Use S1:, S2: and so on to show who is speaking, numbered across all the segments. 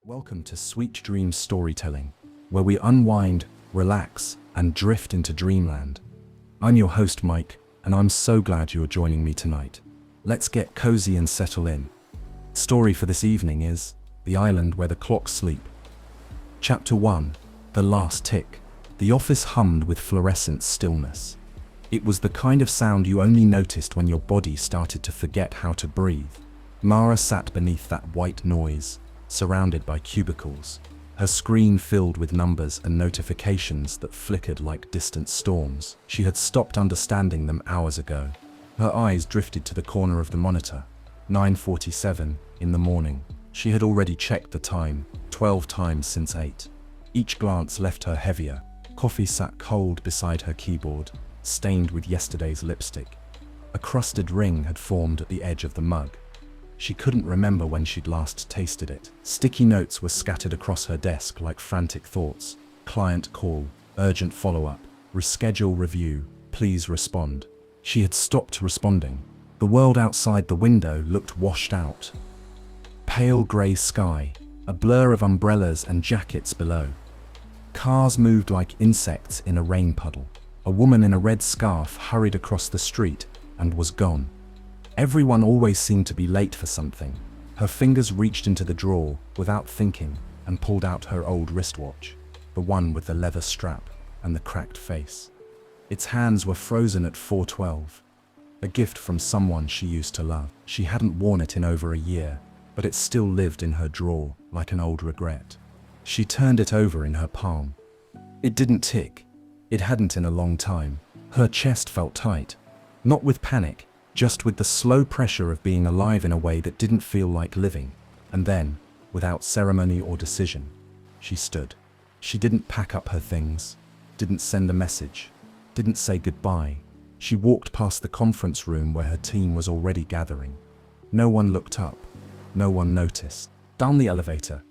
S1: Welcome to Sweet Dreams Storytelling, where we unwind, relax, and drift into dreamland. I'm your host, Mike, and I'm so glad you're joining me tonight. Let's get cozy and settle in. Story for this evening is The Island Where the Clocks Sleep. Chapter 1, The Last Tick. The office hummed with fluorescent stillness. It was the kind of sound you only noticed when your body started to forget how to breathe. Mara sat beneath that white noise, surrounded by cubicles, her screen filled with numbers and notifications that flickered like distant storms. She had stopped understanding them hours ago. Her eyes drifted to the corner of the monitor. 9:47 in the morning. She had already checked the time 12 times since 8. Each glance left her heavier. Coffee sat cold beside her keyboard, stained with yesterday's lipstick. A crusted ring had formed at the edge of the mug. She couldn't remember when she'd last tasted it. Sticky notes were scattered across her desk like frantic thoughts. Client call, urgent follow-up, reschedule review, please respond. She had stopped responding. The world outside the window looked washed out. Pale grey sky, a blur of umbrellas and jackets below. Cars moved like insects in a rain puddle. A woman in a red scarf hurried across the street and was gone. Everyone always seemed to be late for something. Her fingers reached into the drawer without thinking and pulled out her old wristwatch, the one with the leather strap and the cracked face. Its hands were frozen at 4:12, a gift from someone she used to love. She hadn't worn it in over a year, but it still lived in her drawer like an old regret. She turned it over in her palm. It didn't tick. It hadn't in a long time. Her chest felt tight, not with panic, just with the slow pressure of being alive in a way that didn't feel like living. And then, without ceremony or decision, she stood. She didn't pack up her things, didn't send a message, didn't say goodbye. She walked past the conference room where her team was already gathering. No one looked up, no one noticed. Down the elevator,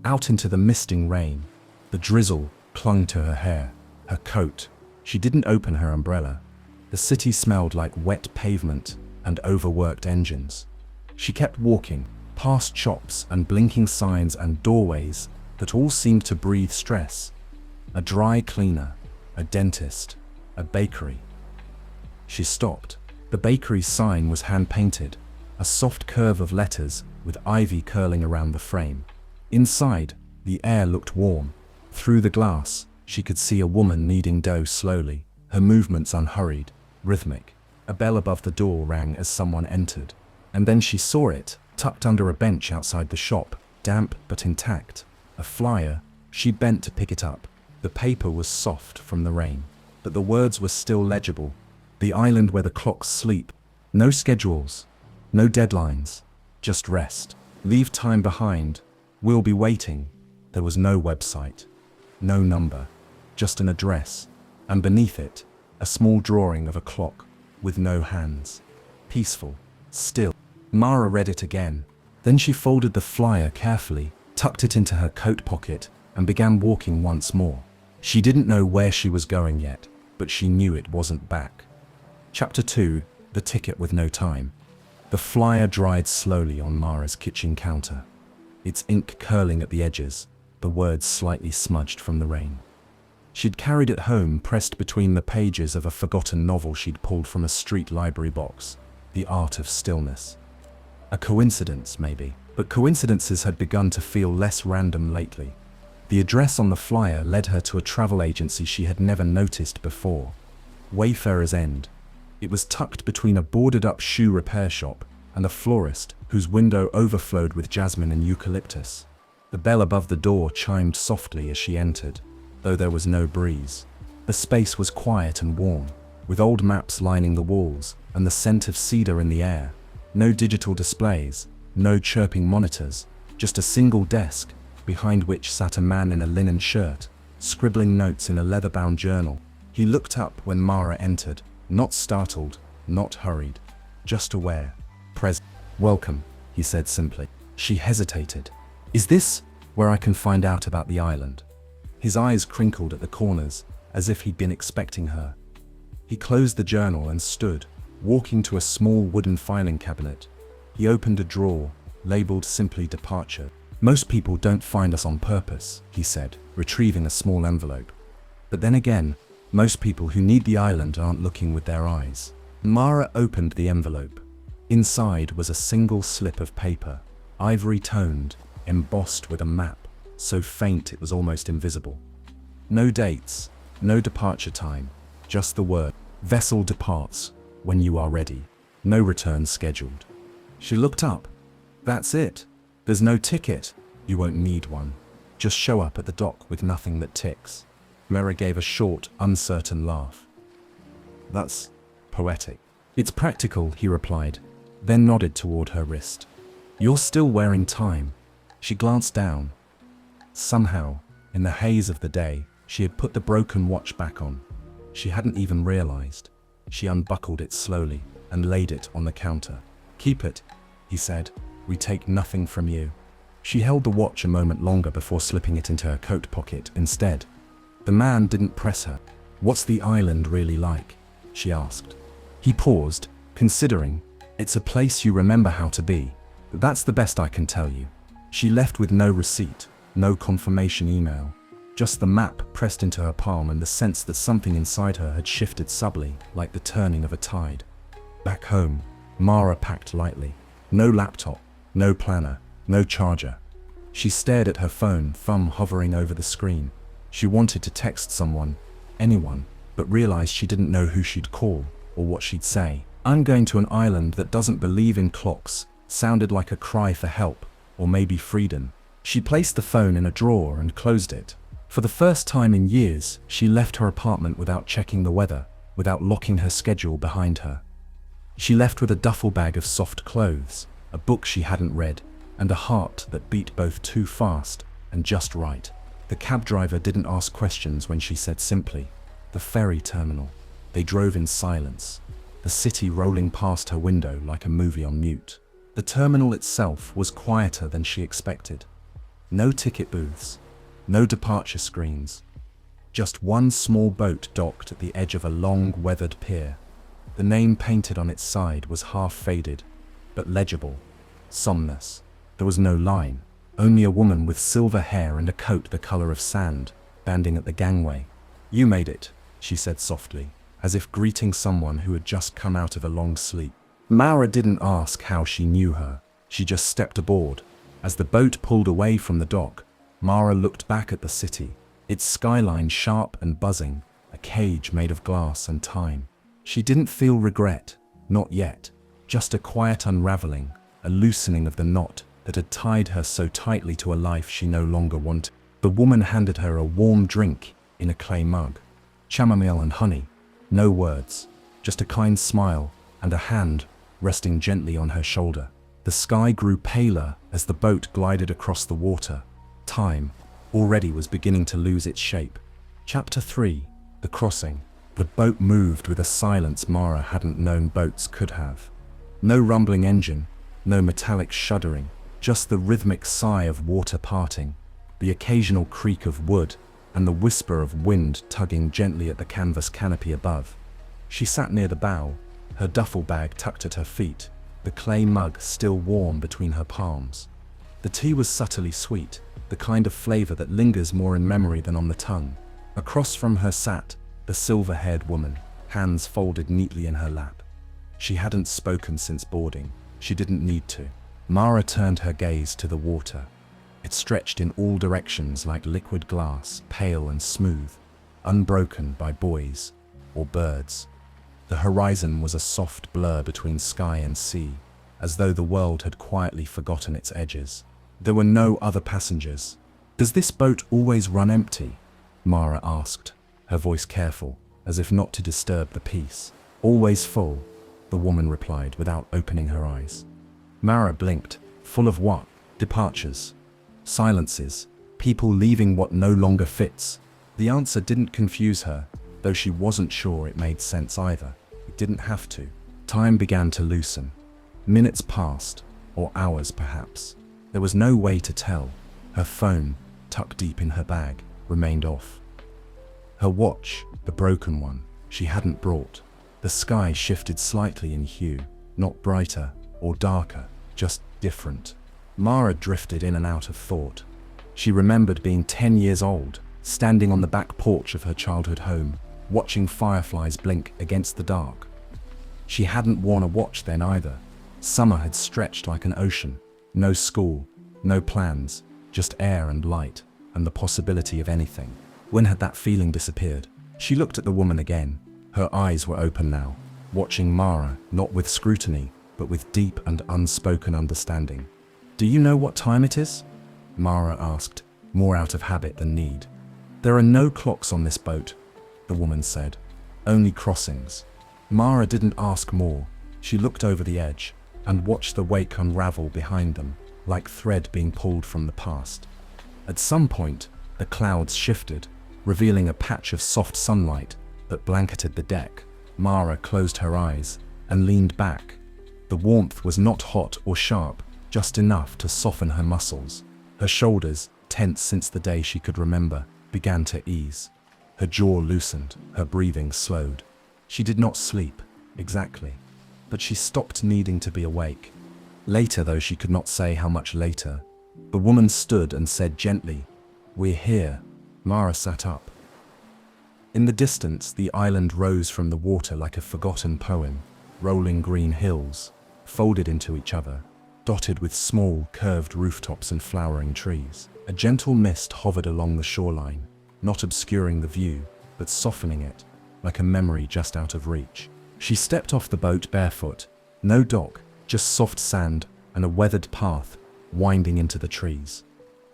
S1: out into the misting rain. The drizzle clung to her hair, her coat. She didn't open her umbrella. The city smelled like wet pavement and overworked engines. She kept walking, past shops and blinking signs and doorways that all seemed to breathe stress. A dry cleaner, a dentist, a bakery. She stopped. The bakery's sign was hand-painted, a soft curve of letters with ivy curling around the frame. Inside, the air looked warm. Through the glass, she could see a woman kneading dough slowly, her movements unhurried, rhythmic. A bell above the door rang as someone entered. And then she saw it, tucked under a bench outside the shop, damp but intact. A flyer. She bent to pick it up. The paper was soft from the rain, but the words were still legible. The island where the clocks sleep. No schedules, no deadlines, just rest. Leave time behind. We'll be waiting. There was no website, no number, just an address, and beneath it, a small drawing of a clock with no hands. Peaceful, still. Mara read it again. Then she folded the flyer carefully, tucked it into her coat pocket, and began walking once more. She didn't know where she was going yet, but she knew it wasn't back. Chapter 2, The Ticket with No Time. The flyer dried slowly on Mara's kitchen counter, its ink curling at the edges, the words slightly smudged from the rain. She'd carried it home pressed between the pages of a forgotten novel she'd pulled from a street library box, The Art of Stillness. A coincidence, maybe, but coincidences had begun to feel less random lately. The address on the flyer led her to a travel agency she had never noticed before, Wayfarer's End. It was tucked between a boarded-up shoe repair shop and a florist whose window overflowed with jasmine and eucalyptus. The bell above the door chimed softly as she entered, though there was no breeze. The space was quiet and warm, with old maps lining the walls and the scent of cedar in the air. No digital displays, no chirping monitors, just a single desk, behind which sat a man in a linen shirt, scribbling notes in a leather-bound journal. He looked up when Mara entered, not startled, not hurried, just aware. Present. Welcome, he said simply. She hesitated. Is this where I can find out about the island? His eyes crinkled at the corners, as if he'd been expecting her. He closed the journal and stood, walking to a small wooden filing cabinet. He opened a drawer, labeled simply Departure. Most people don't find us on purpose, he said, retrieving a small envelope. But then again, most people who need the island aren't looking with their eyes. Mara opened the envelope. Inside was a single slip of paper, ivory-toned, embossed with a map, so faint it was almost invisible. No dates, no departure time, just the word, "Vessel departs when you are ready. No return scheduled." She looked up. "That's it. There's no ticket." "You won't need one. Just show up at the dock with nothing that ticks." Mara gave a short, uncertain laugh. "That's poetic." "It's practical," he replied, then nodded toward her wrist. "You're still wearing time." She glanced down. Somehow, in the haze of the day, she had put the broken watch back on. She hadn't even realized. She unbuckled it slowly and laid it on the counter. "Keep it," he said. "We take nothing from you." She held the watch a moment longer before slipping it into her coat pocket instead. The man didn't press her. "What's the island really like?" she asked. He paused, considering. "It's a place you remember how to be. That's the best I can tell you." She left with no receipt, no confirmation email, just the map pressed into her palm and the sense that something inside her had shifted subtly, like the turning of a tide. Back home, Mara packed lightly. No laptop, no planner, no charger. She stared at her phone, thumb hovering over the screen. She wanted to text someone, anyone, but realized she didn't know who she'd call or what she'd say. "I'm going to an island that doesn't believe in clocks," sounded like a cry for help, or maybe freedom. She placed the phone in a drawer and closed it. For the first time in years, she left her apartment without checking the weather, without locking her schedule behind her. She left with a duffel bag of soft clothes, a book she hadn't read, and a heart that beat both too fast and just right. The cab driver didn't ask questions when she said simply, "The ferry terminal." They drove in silence, the city rolling past her window like a movie on mute. The terminal itself was quieter than she expected. No ticket booths, no departure screens. Just one small boat docked at the edge of a long, weathered pier. The name painted on its side was half faded, but legible. Somnus. There was no line, only a woman with silver hair and a coat the color of sand, standing at the gangway. "You made it," she said softly, as if greeting someone who had just come out of a long sleep. Mara didn't ask how she knew her. She just stepped aboard. As the boat pulled away from the dock, Mara looked back at the city, its skyline sharp and buzzing, a cage made of glass and time. She didn't feel regret, not yet, just a quiet unraveling, a loosening of the knot that had tied her so tightly to a life she no longer wanted. The woman handed her a warm drink in a clay mug. Chamomile and honey. No words, just a kind smile and a hand resting gently on her shoulder. The sky grew paler as the boat glided across the water. Time already was beginning to lose its shape. Chapter 3. The Crossing. The boat moved with a silence Mara hadn't known boats could have. No rumbling engine, no metallic shuddering, just the rhythmic sigh of water parting, the occasional creak of wood, and the whisper of wind tugging gently at the canvas canopy above. She sat near the bow, her duffel bag tucked at her feet, the clay mug still warm between her palms. The tea was subtly sweet, the kind of flavor that lingers more in memory than on the tongue. Across from her sat the silver-haired woman, hands folded neatly in her lap. She hadn't spoken since boarding. She didn't need to. Mara turned her gaze to the water. It stretched in all directions like liquid glass, pale and smooth, unbroken by buoys or birds. The horizon was a soft blur between sky and sea, as though the world had quietly forgotten its edges. There were no other passengers. "Does this boat always run empty?" Mara asked, her voice careful, as if not to disturb the peace. "Always full," the woman replied without opening her eyes. Mara blinked. Full of what? Departures. Silences. People leaving what no longer fits. The answer didn't confuse her, though she wasn't sure it made sense either. It didn't have to. Time began to loosen. Minutes passed, or hours perhaps. There was no way to tell. Her phone, tucked deep in her bag, remained off. Her watch, the broken one, she hadn't brought. The sky shifted slightly in hue, not brighter or darker, just different. Mara drifted in and out of thought. She remembered being 10 years old, standing on the back porch of her childhood home, watching fireflies blink against the dark. She hadn't worn a watch then either. Summer had stretched like an ocean. No school, no plans, just air and light, and the possibility of anything. When had that feeling disappeared? She looked at the woman again. Her eyes were open now, watching Mara, not with scrutiny, but with deep and unspoken understanding. "Do you know what time it is?" Mara asked, more out of habit than need. "There are no clocks on this boat," the woman said. "Only crossings." Mara didn't ask more. She looked over the edge and watched the wake unravel behind them, like thread being pulled from the past. At some point, the clouds shifted, revealing a patch of soft sunlight that blanketed the deck. Mara closed her eyes and leaned back. The warmth was not hot or sharp, just enough to soften her muscles. Her shoulders, tense since the day she could remember, began to ease. Her jaw loosened, her breathing slowed. She did not sleep, exactly, but she stopped needing to be awake. Later, though she could not say how much later, the woman stood and said gently, "We're here." Mara sat up. In the distance, the island rose from the water like a forgotten poem, rolling green hills, folded into each other, dotted with small, curved rooftops and flowering trees. A gentle mist hovered along the shoreline, not obscuring the view, but softening it, like a memory just out of reach. She stepped off the boat barefoot. No dock, just soft sand and a weathered path winding into the trees.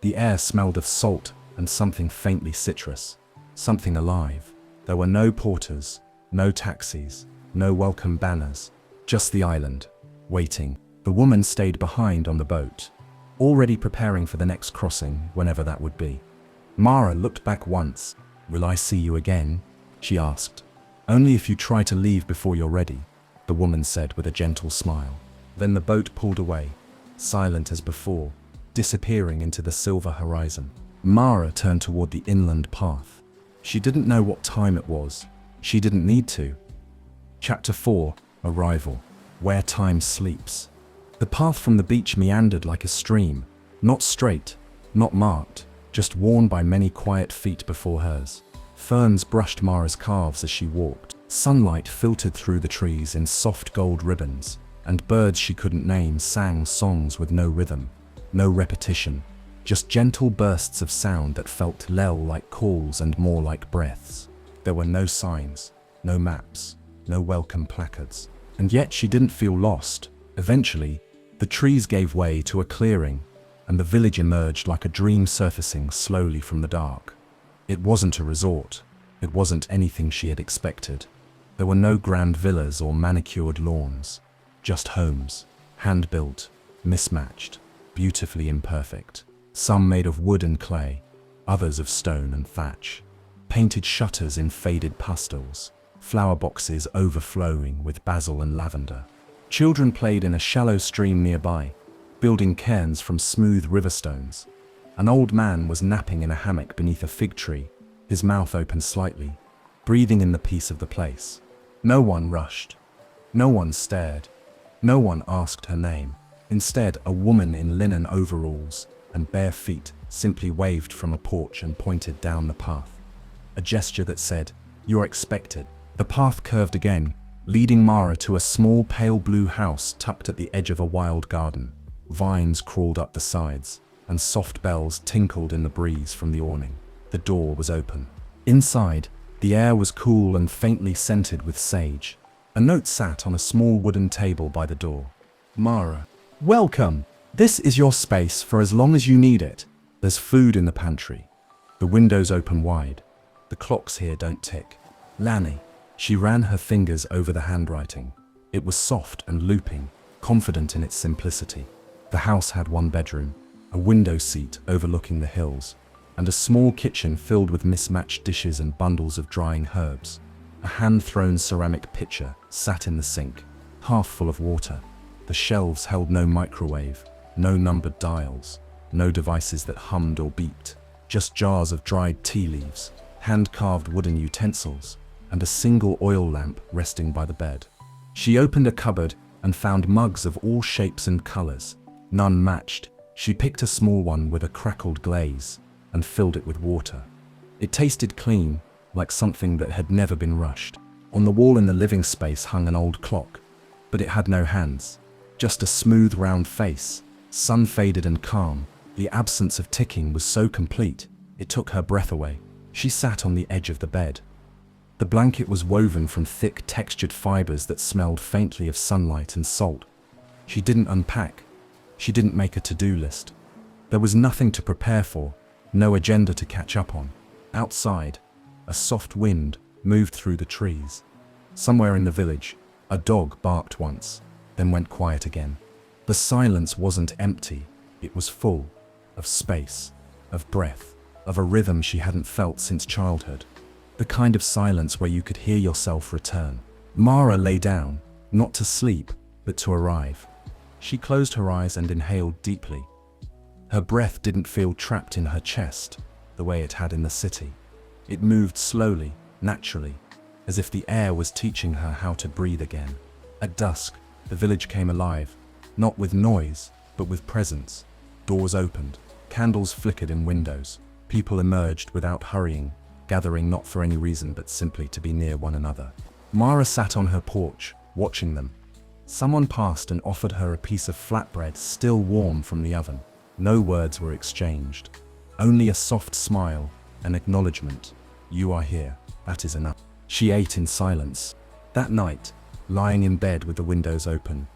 S1: The air smelled of salt and something faintly citrus, something alive. There were no porters, no taxis, no welcome banners, just the island, waiting. The woman stayed behind on the boat, already preparing for the next crossing, whenever that would be. Mara looked back once. "Will I see you again?" she asked. "Only if you try to leave before you're ready," the woman said with a gentle smile. Then the boat pulled away, silent as before, disappearing into the silver horizon. Mara turned toward the inland path. She didn't know what time it was. She didn't need to. Chapter 4: Arrival. Where Time Sleeps. The path from the beach meandered like a stream, not straight, not marked, just worn by many quiet feet before hers. Ferns brushed Mara's calves as she walked. Sunlight filtered through the trees in soft gold ribbons, and birds she couldn't name sang songs with no rhythm, no repetition, just gentle bursts of sound that felt like calls and more like breaths. There were no signs, no maps, no welcome placards. And yet she didn't feel lost. Eventually, the trees gave way to a clearing, and the village emerged like a dream surfacing slowly from the dark. It wasn't a resort. It wasn't anything she had expected. There were no grand villas or manicured lawns, just homes, hand-built, mismatched, beautifully imperfect. Some made of wood and clay, others of stone and thatch. Painted shutters in faded pastels, flower boxes overflowing with basil and lavender. Children played in a shallow stream nearby, building cairns from smooth river stones. An old man was napping in a hammock beneath a fig tree, his mouth open slightly, breathing in the peace of the place. No one rushed. No one stared. No one asked her name. Instead, a woman in linen overalls and bare feet simply waved from a porch and pointed down the path. A gesture that said, "You're expected." The path curved again, leading Mara to a small pale blue house tucked at the edge of a wild garden. Vines crawled up the sides, and soft bells tinkled in the breeze from the awning. The door was open. Inside, the air was cool and faintly scented with sage. A note sat on a small wooden table by the door. "Mara, welcome. This is your space for as long as you need it. There's food in the pantry." The windows open wide. "The clocks here don't tick. Lanny." She ran her fingers over the handwriting. It was soft and looping, confident in its simplicity. The house had one bedroom, a window seat overlooking the hills, and a small kitchen filled with mismatched dishes and bundles of drying herbs. A hand-thrown ceramic pitcher sat in the sink, half full of water. The shelves held no microwave, no numbered dials, no devices that hummed or beeped, just jars of dried tea leaves, hand-carved wooden utensils, and a single oil lamp resting by the bed. She opened a cupboard and found mugs of all shapes and colors. None matched, She picked a small one with a crackled glaze and filled it with water. It tasted clean, like something that had never been rushed. On the wall in the living space hung an old clock, but it had no hands, just a smooth round face, sun-faded and calm. The absence of ticking was so complete, it took her breath away. She sat on the edge of the bed. The blanket was woven from thick, textured fibers that smelled faintly of sunlight and salt. She didn't unpack. She didn't make a to-do list. There was nothing to prepare for, no agenda to catch up on. Outside, a soft wind moved through the trees. Somewhere in the village, a dog barked once, then went quiet again. The silence wasn't empty, it was full of space, of breath, of a rhythm she hadn't felt since childhood. The kind of silence where you could hear yourself return. Mara lay down, not to sleep, but to arrive. She closed her eyes and inhaled deeply. Her breath didn't feel trapped in her chest, the way it had in the city. It moved slowly, naturally, as if the air was teaching her how to breathe again. At dusk, the village came alive, not with noise, but with presence. Doors opened, candles flickered in windows. People emerged without hurrying, gathering not for any reason but simply to be near one another. Mara sat on her porch, watching them. Someone passed and offered her a piece of flatbread still warm from the oven. No words were exchanged. Only a soft smile, an acknowledgement. You are here, that is enough. She ate in silence. That night, lying in bed with the windows open,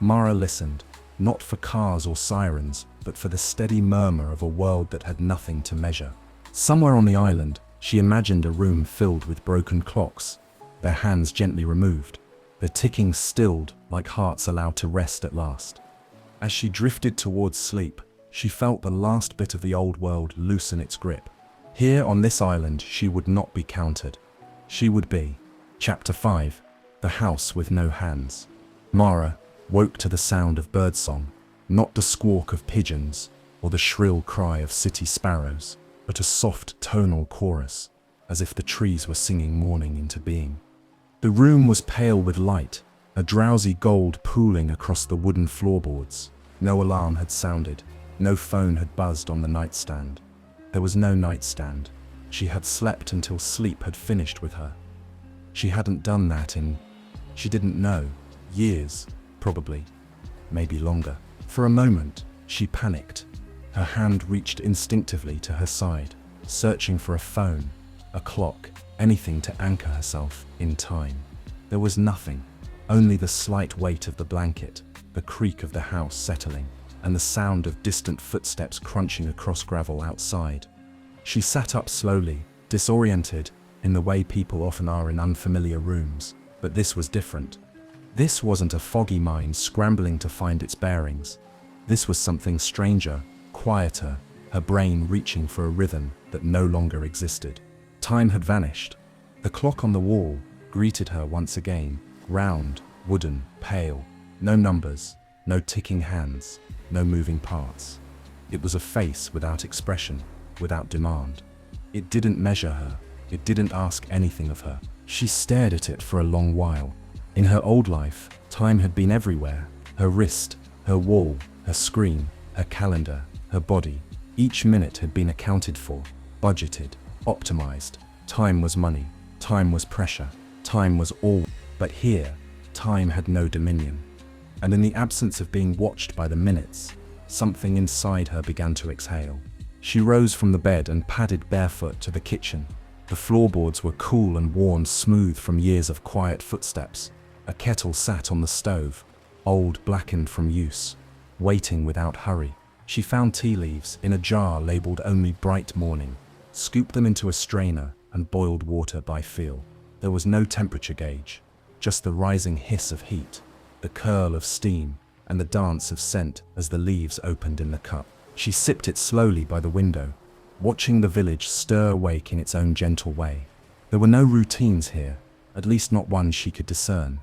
S1: Mara listened, not for cars or sirens, but for the steady murmur of a world that had nothing to measure. Somewhere on the island, she imagined a room filled with broken clocks, their hands gently removed, the ticking stilled like hearts allowed to rest at last. As she drifted towards sleep, she felt the last bit of the old world loosen its grip. Here on this island, she would not be counted. She would be. Chapter 5. The House with No Hands. Mara woke to the sound of birdsong, not the squawk of pigeons or the shrill cry of city sparrows, but a soft tonal chorus, as if the trees were singing morning into being. The room was pale with light, a drowsy gold pooling across the wooden floorboards. No alarm had sounded, no phone had buzzed on the nightstand. There was no nightstand. She had slept until sleep had finished with her. She hadn't done that in, she didn't know, years, probably, maybe longer. For a moment, she panicked. Her hand reached instinctively to her side, searching for a phone, a clock, anything to anchor herself in time. There was nothing, only the slight weight of the blanket, the creak of the house settling, and the sound of distant footsteps crunching across gravel outside. She sat up slowly, disoriented, in the way people often are in unfamiliar rooms, but this was different. This wasn't a foggy mind scrambling to find its bearings. This was something stranger, quieter, her brain reaching for a rhythm that no longer existed. Time had vanished. The clock on the wall greeted her once again, round, wooden, pale. No numbers, no ticking hands, no moving parts. It was a face without expression, without demand. It didn't measure her. It didn't ask anything of her. She stared at it for a long while. In her old life, time had been everywhere. Her wrist, her wall, her screen, her calendar, her body. Each minute had been accounted for, budgeted, optimized. Time was money. Time was pressure. Time was all. But here, time had no dominion. And in the absence of being watched by the minutes, something inside her began to exhale. She rose from the bed and padded barefoot to the kitchen. The floorboards were cool and worn smooth from years of quiet footsteps. A kettle sat on the stove, old, blackened from use, waiting without hurry. She found tea leaves in a jar labeled only bright morning, scooped them into a strainer and boiled water by feel. There was no temperature gauge, just the rising hiss of heat, the curl of steam, and the dance of scent as the leaves opened in the cup. She sipped it slowly by the window, watching the village stir awake in its own gentle way. There were no routines here, at least not one she could discern.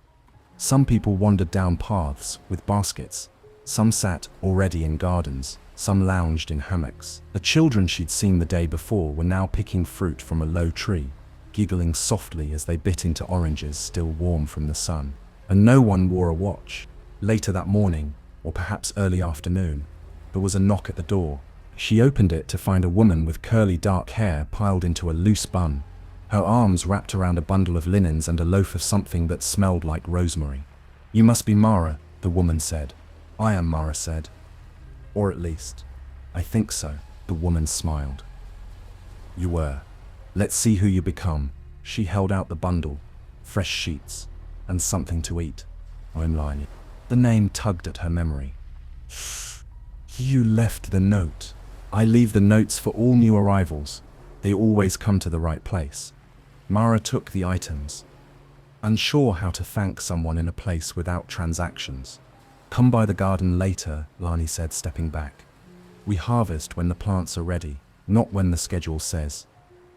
S1: Some people wandered down paths with baskets. Some sat already in gardens. Some lounged in hammocks. The children she'd seen the day before were now picking fruit from a low tree, giggling softly as they bit into oranges still warm from the sun. And no one wore a watch. Later that morning, or perhaps early afternoon, there was a knock at the door. She opened it to find a woman with curly dark hair piled into a loose bun, her arms wrapped around a bundle of linens and a loaf of something that smelled like rosemary. "You must be Mara," the woman said. "I am," Mara said. "Or at least, I think so," the woman smiled. "You were. Let's see who you become." She held out the bundle, fresh sheets, and something to eat. "I'm lying." The name tugged at her memory. "You left the note." "I leave the notes for all new arrivals. They always come to the right place." Mara took the items, unsure how to thank someone in a place without transactions. "Come by the garden later," Lani said, stepping back. "We harvest when the plants are ready, not when the schedule says.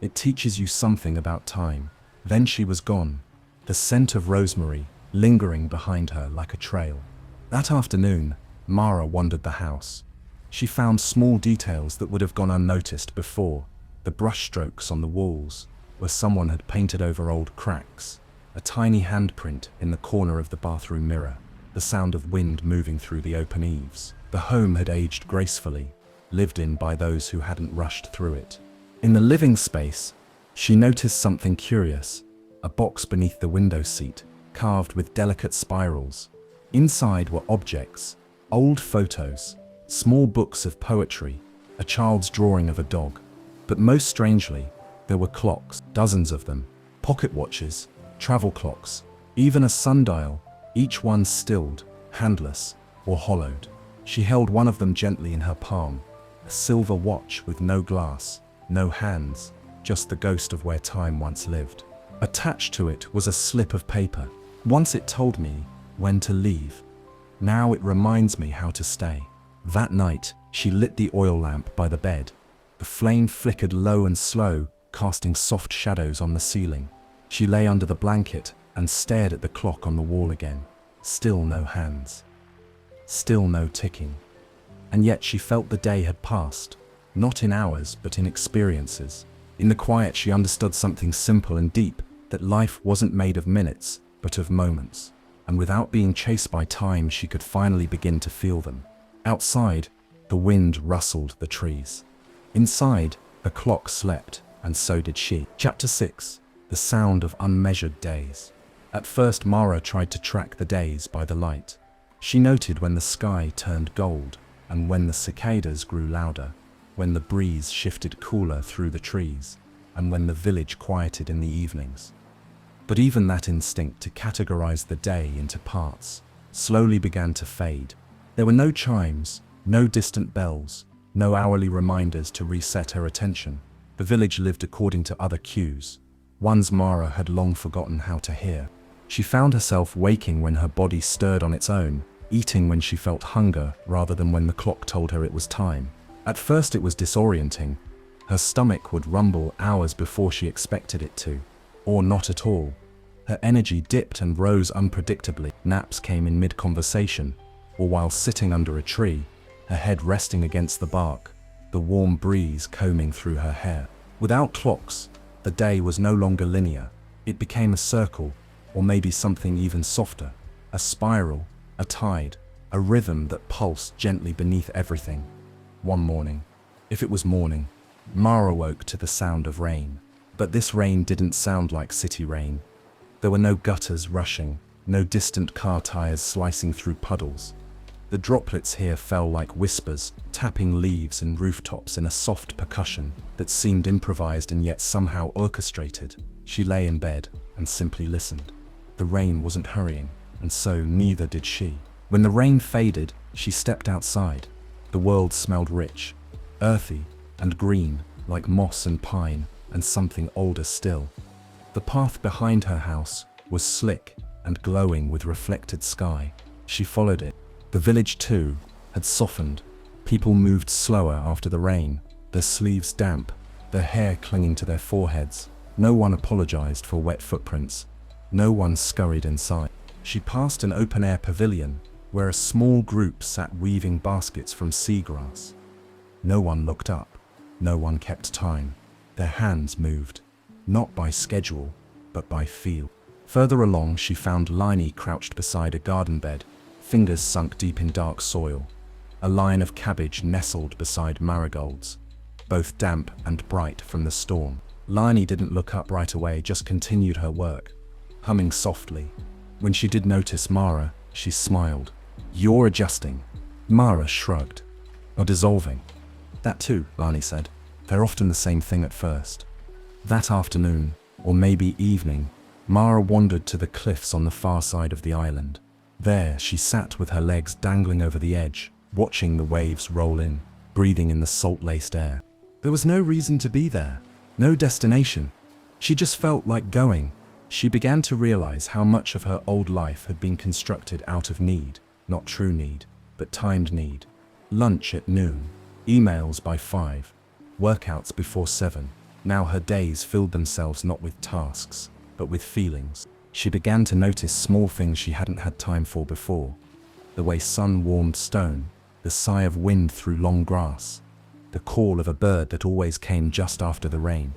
S1: It teaches you something about time." Then she was gone, the scent of rosemary lingering behind her like a trail. That afternoon, Mara wandered the house. She found small details that would have gone unnoticed before: the brushstrokes on the walls, where someone had painted over old cracks, a tiny handprint in the corner of the bathroom mirror, the sound of wind moving through the open eaves. The home had aged gracefully, lived in by those who hadn't rushed through it. In the living space, she noticed something curious: a box beneath the window seat, carved with delicate spirals. Inside were objects, old photos, small books of poetry, a child's drawing of a dog. But most strangely, there were clocks, dozens of them, pocket watches, travel clocks, even a sundial, each one stilled, handless, or hollowed. She held one of them gently in her palm, a silver watch with no glass, no hands, just the ghost of where time once lived. Attached to it was a slip of paper. "Once it told me when to leave. Now it reminds me how to stay." That night, she lit the oil lamp by the bed. The flame flickered low and slow, casting soft shadows on the ceiling. She lay under the blanket and stared at the clock on the wall again. Still no hands. Still no ticking. And yet she felt the day had passed, not in hours but in experiences. In the quiet she understood something simple and deep, that life wasn't made of minutes, but of moments. And without being chased by time, she could finally begin to feel them. Outside, the wind rustled the trees. Inside, the clock slept, and so did she. Chapter 6. The Sound of Unmeasured Days. At first, Mara tried to track the days by the light. She noted when the sky turned gold, and when the cicadas grew louder, when the breeze shifted cooler through the trees, and when the village quieted in the evenings. But even that instinct to categorize the day into parts slowly began to fade. There were no chimes, no distant bells, no hourly reminders to reset her attention. The village lived according to other cues, ones Mara had long forgotten how to hear. She found herself waking when her body stirred on its own, eating when she felt hunger rather than when the clock told her it was time. At first it was disorienting. Her stomach would rumble hours before she expected it to, or not at all. Her energy dipped and rose unpredictably. Naps came in mid-conversation, or while sitting under a tree, her head resting against the bark, the warm breeze combing through her hair. Without clocks, the day was no longer linear. It became a circle, or maybe something even softer, a spiral, a tide, a rhythm that pulsed gently beneath everything. One morning, if it was morning, Mara woke to the sound of rain. But this rain didn't sound like city rain. There were no gutters rushing, no distant car tires slicing through puddles. The droplets here fell like whispers, tapping leaves and rooftops in a soft percussion that seemed improvised and yet somehow orchestrated. She lay in bed and simply listened. The rain wasn't hurrying, and so neither did she. When the rain faded, she stepped outside. The world smelled rich, earthy, and green, like moss and pine, and something older still. The path behind her house was slick and glowing with reflected sky. She followed it. The village, too, had softened. People moved slower after the rain, their sleeves damp, their hair clinging to their foreheads. No one apologized for wet footprints. No one scurried inside. She passed an open-air pavilion where a small group sat weaving baskets from seagrass. No one looked up. No one kept time. Their hands moved, not by schedule, but by feel. Further along, she found Lini crouched beside a garden bed, fingers sunk deep in dark soil. A line of cabbage nestled beside marigolds, both damp and bright from the storm. Lani didn't look up right away, just continued her work, humming softly. When she did notice Mara, she smiled. "You're adjusting." Mara shrugged. "Or dissolving." "That too," Lani said. "They're often the same thing at first." That afternoon, or maybe evening, Mara wandered to the cliffs on the far side of the island. There, she sat with her legs dangling over the edge, watching the waves roll in, breathing in the salt-laced air. There was no reason to be there, no destination. She just felt like going. She began to realize how much of her old life had been constructed out of need, not true need, but timed need. Lunch at noon, emails by 5, workouts before 7. Now her days filled themselves not with tasks, but with feelings. She began to notice small things she hadn't had time for before. The way sun warmed stone, the sigh of wind through long grass, the call of a bird that always came just after the rain.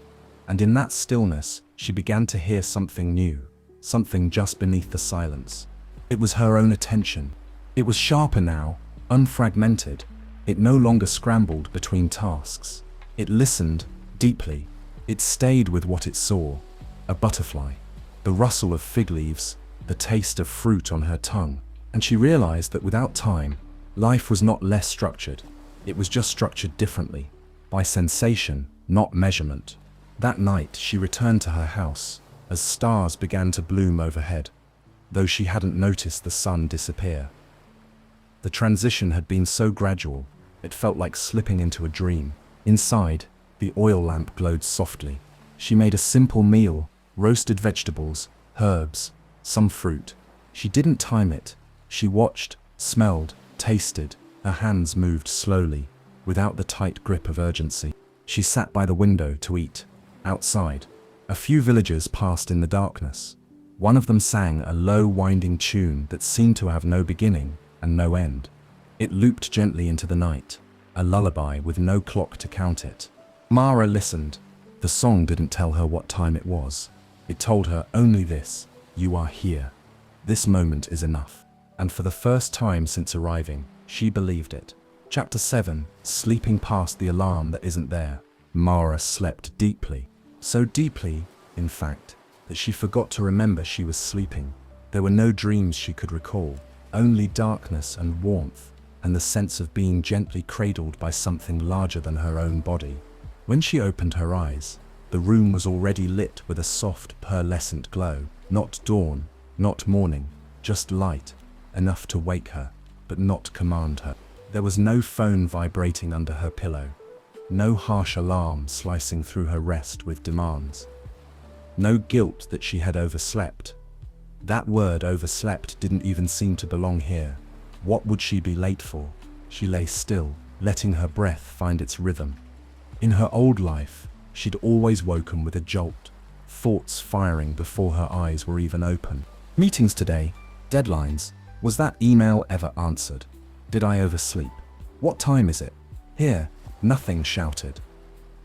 S1: And in that stillness, she began to hear something new, something just beneath the silence. It was her own attention. It was sharper now, unfragmented. It no longer scrambled between tasks. It listened deeply. It stayed with what it saw: a butterfly, the rustle of fig leaves, the taste of fruit on her tongue. And she realized that without time, life was not less structured. It was just structured differently, by sensation, not measurement. That night, she returned to her house as stars began to bloom overhead, though she hadn't noticed the sun disappear. The transition had been so gradual, it felt like slipping into a dream. Inside, the oil lamp glowed softly. She made a simple meal: roasted vegetables, herbs, some fruit. She didn't time it. She watched, smelled, tasted. Her hands moved slowly, without the tight grip of urgency. She sat by the window to eat. Outside, a few villagers passed in the darkness. One of them sang a low, winding tune that seemed to have no beginning and no end. It looped gently into the night, a lullaby with no clock to count it. Mara listened. The song didn't tell her what time it was. It told her only this: you are here. This moment is enough. And for the first time since arriving, she believed it. Chapter 7, Sleeping Past the Alarm That Isn't There. Mara slept deeply. So deeply, in fact, that she forgot to remember she was sleeping. There were no dreams she could recall, only darkness and warmth, and the sense of being gently cradled by something larger than her own body. When she opened her eyes, the room was already lit with a soft, pearlescent glow. Not dawn, not morning, just light, enough to wake her, but not command her. There was no phone vibrating under her pillow, no harsh alarm slicing through her rest with demands. No guilt that she had overslept. That word overslept didn't even seem to belong here. What would she be late for? She lay still, letting her breath find its rhythm. In her old life, she'd always woken with a jolt, thoughts firing before her eyes were even open. Meetings today, deadlines. Was that email ever answered? Did I oversleep? What time is it? Here, nothing shouted.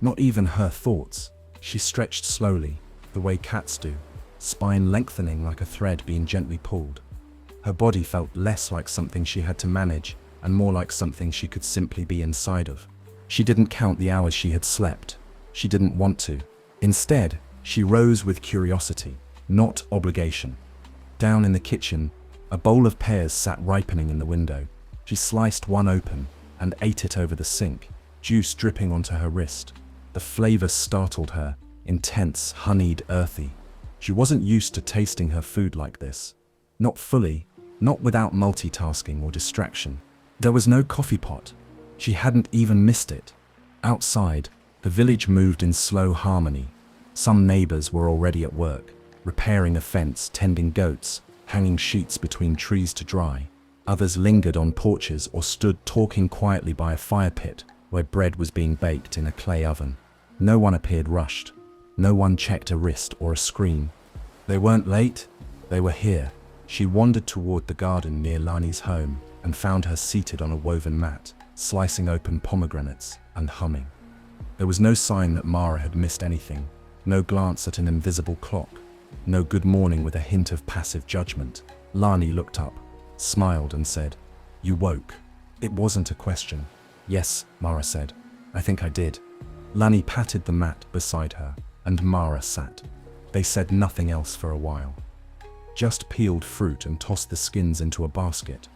S1: Not even her thoughts. She stretched slowly, the way cats do, spine lengthening like a thread being gently pulled. Her body felt less like something she had to manage and more like something she could simply be inside of. She didn't count the hours she had slept. She didn't want to. Instead, she rose with curiosity, not obligation. Down in the kitchen, a bowl of pears sat ripening in the window. She sliced one open and ate it over the sink, juice dripping onto her wrist. The flavor startled her, intense, honeyed, earthy. She wasn't used to tasting her food like this. Not fully, not without multitasking or distraction. There was no coffee pot. She hadn't even missed it. Outside, the village moved in slow harmony. Some neighbors were already at work, repairing a fence, tending goats, hanging sheets between trees to dry. Others lingered on porches or stood talking quietly by a fire pit where bread was being baked in a clay oven. No one appeared rushed. No one checked a wrist or a screen. They weren't late. They were here. She wandered toward the garden near Lani's home and found her seated on a woven mat, slicing open pomegranates and humming. There was no sign that Mara had missed anything. No glance at an invisible clock. No good morning with a hint of passive judgment. Lani looked up, smiled and said, "You woke." It wasn't a question. Yes, Mara said. I think I did. Lani patted the mat beside her, and Mara sat. They said nothing else for a while. Just peeled fruit and tossed the skins into a basket.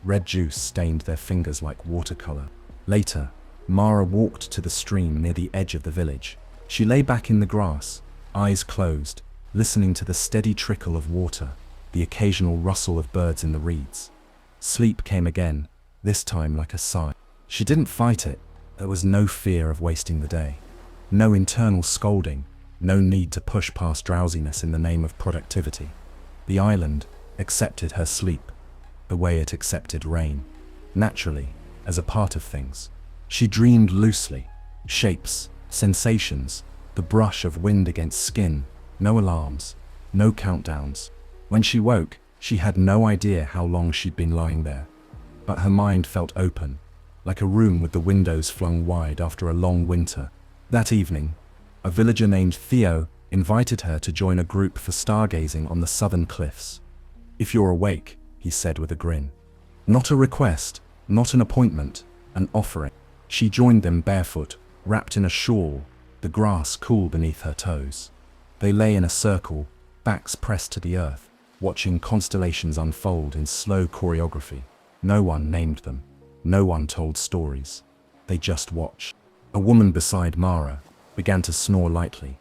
S1: Red juice stained their fingers like watercolor. Later, Mara walked to the stream near the edge of the village. She lay back in the grass, eyes closed, listening to the steady trickle of water, the occasional rustle of birds in the reeds. Sleep came again, this time like a sigh. She didn't fight it. There was no fear of wasting the day. No internal scolding, no need to push past drowsiness in the name of productivity. The island accepted her sleep, the way it accepted rain, naturally, as a part of things. She dreamed loosely, shapes, sensations, the brush of wind against skin, no alarms, no countdowns. When she woke, she had no idea how long she'd been lying there. But her mind felt open, like a room with the windows flung wide after a long winter. That evening, a villager named Theo invited her to join a group for stargazing on the southern cliffs. "If you're awake," he said with a grin. Not a request, not an appointment, an offering. She joined them barefoot, wrapped in a shawl, the grass cool beneath her toes. They lay in a circle, backs pressed to the earth, watching constellations unfold in slow choreography. No one named them. No one told stories. They just watched. A woman beside Mara began to snore lightly.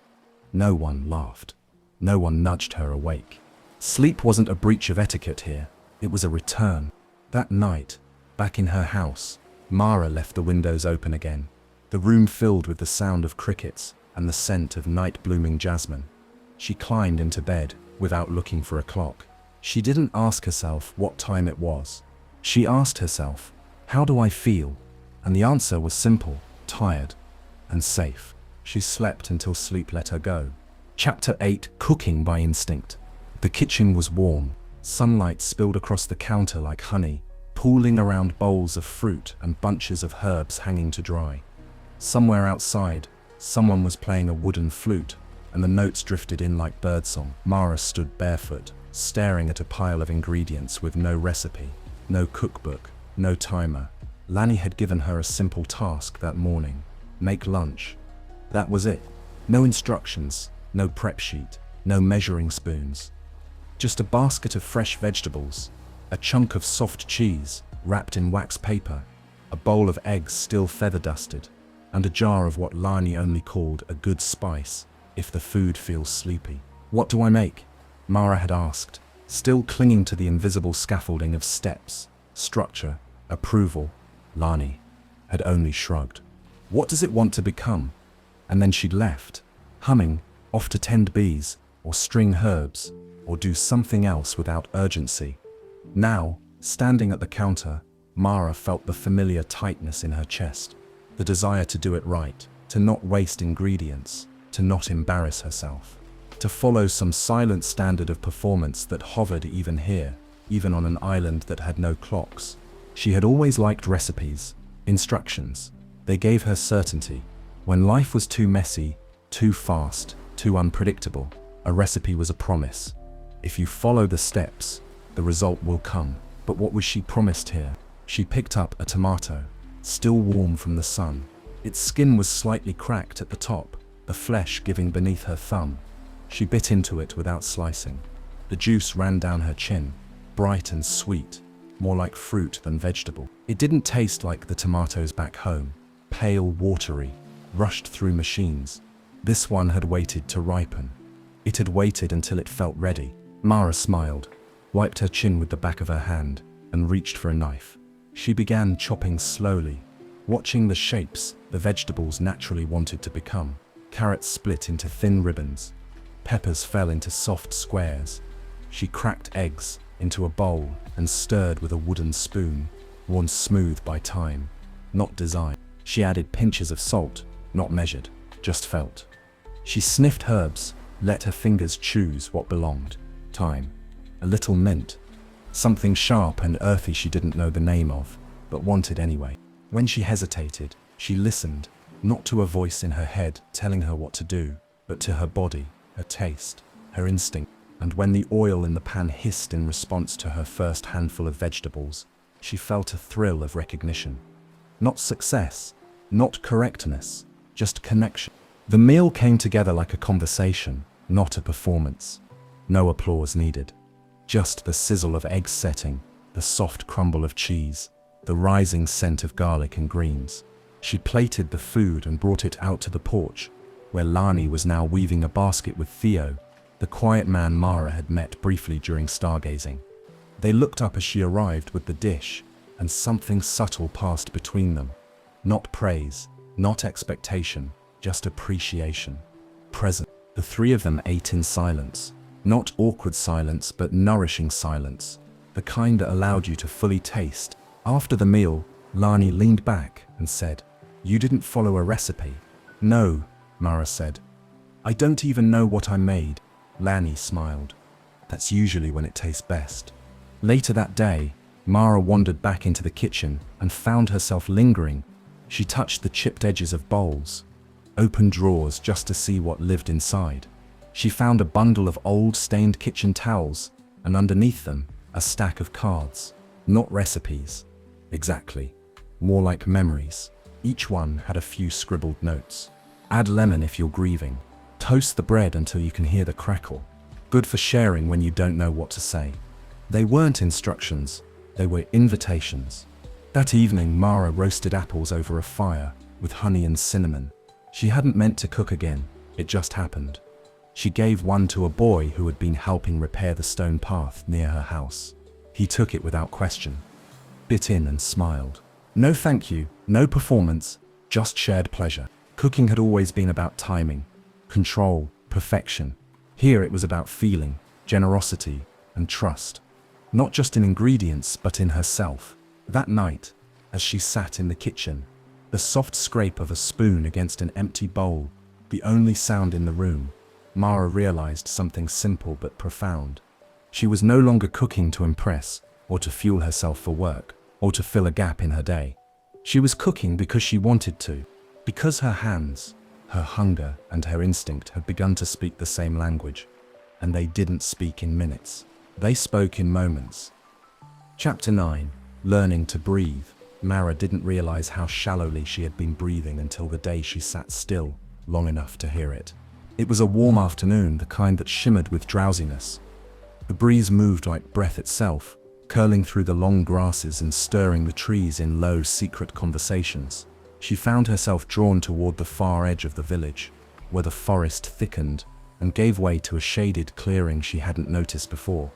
S1: No one laughed. No one nudged her awake. Sleep wasn't a breach of etiquette here. It was a return. That night, back in her house, Mara left the windows open again. The room filled with the sound of crickets and the scent of night-blooming jasmine. She climbed into bed without looking for a clock. She didn't ask herself what time it was. She asked herself, "How do I feel?" And the answer was simple, tired and safe. She slept until sleep let her go. Chapter 8: Cooking by Instinct. The kitchen was warm. Sunlight spilled across the counter like honey, pooling around bowls of fruit and bunches of herbs hanging to dry. Somewhere outside, someone was playing a wooden flute, and the notes drifted in like birdsong. Mara stood barefoot, staring at a pile of ingredients with no recipe, no cookbook, no timer. Lani had given her a simple task that morning: make lunch. That was it. No instructions, no prep sheet, no measuring spoons. Just a basket of fresh vegetables, a chunk of soft cheese wrapped in wax paper, a bowl of eggs still feather-dusted, and a jar of what Lani only called a good spice if the food feels sleepy. "What do I make?" Mara had asked, still clinging to the invisible scaffolding of steps, structure, approval. Lani had only shrugged. "What does it want to become?" And then she'd left, humming, off to tend bees, or string herbs, or do something else without urgency. Now, standing at the counter, Mara felt the familiar tightness in her chest, the desire to do it right, to not waste ingredients, to not embarrass herself, to follow some silent standard of performance that hovered even here, even on an island that had no clocks. She had always liked recipes, instructions. They gave her certainty. When life was too messy, too fast, too unpredictable, a recipe was a promise. If you follow the steps, the result will come. But what was she promised here? She picked up a tomato, still warm from the sun. Its skin was slightly cracked at the top, the flesh giving beneath her thumb. She bit into it without slicing. The juice ran down her chin, bright and sweet, more like fruit than vegetable. It didn't taste like the tomatoes back home, pale, watery, rushed through machines. This one had waited to ripen. It had waited until it felt ready. Mara smiled, wiped her chin with the back of her hand, and reached for a knife. She began chopping slowly, watching the shapes the vegetables naturally wanted to become. Carrots split into thin ribbons. Peppers fell into soft squares. She cracked eggs into a bowl and stirred with a wooden spoon, worn smooth by time, not design. She added pinches of salt, not measured, just felt. She sniffed herbs, let her fingers choose what belonged. Thyme, a little mint, something sharp and earthy she didn't know the name of, but wanted anyway. When she hesitated, she listened, not to a voice in her head telling her what to do, but to her body, her taste, her instinct. And when the oil in the pan hissed in response to her first handful of vegetables, she felt a thrill of recognition. Not success, not correctness, just connection. The meal came together like a conversation, not a performance. No applause needed. Just the sizzle of eggs setting, the soft crumble of cheese, the rising scent of garlic and greens. She plated the food and brought it out to the porch, where Lani was now weaving a basket with Theo, the quiet man Mara had met briefly during stargazing. They looked up as she arrived with the dish, and something subtle passed between them. Not praise, not expectation, just appreciation. Present. The three of them ate in silence. Not awkward silence, but nourishing silence. The kind that allowed you to fully taste. After the meal, Lani leaned back and said, "You didn't follow a recipe." "No," Mara said. "I don't even know what I made." Lani smiled. "That's usually when it tastes best." Later that day, Mara wandered back into the kitchen and found herself lingering. She touched the chipped edges of bowls, opened drawers just to see what lived inside. She found a bundle of old stained kitchen towels, and underneath them, a stack of cards. Not recipes. Exactly. More like memories. Each one had a few scribbled notes. Add lemon if you're grieving. Toast the bread until you can hear the crackle. Good for sharing when you don't know what to say. They weren't instructions, they were invitations. That evening, Mara roasted apples over a fire with honey and cinnamon. She hadn't meant to cook again, it just happened. She gave one to a boy who had been helping repair the stone path near her house. He took it without question, bit in and smiled. No thank you, no performance, just shared pleasure. Cooking had always been about timing, control, perfection. Here it was about feeling, generosity, and trust. Not just in ingredients, but in herself. That night, as she sat in the kitchen, the soft scrape of a spoon against an empty bowl, the only sound in the room, Mara realized something simple but profound. She was no longer cooking to impress, or to fuel herself for work, or to fill a gap in her day. She was cooking because she wanted to, because her hands, her hunger, and her instinct had begun to speak the same language. And they didn't speak in minutes. They spoke in moments. Chapter 9. Learning to breathe. Mara didn't realize how shallowly she had been breathing until the day she sat still, long enough to hear it. It was a warm afternoon, the kind that shimmered with drowsiness. The breeze moved like breath itself, curling through the long grasses and stirring the trees in low, secret conversations. She found herself drawn toward the far edge of the village, where the forest thickened and gave way to a shaded clearing she hadn't noticed before.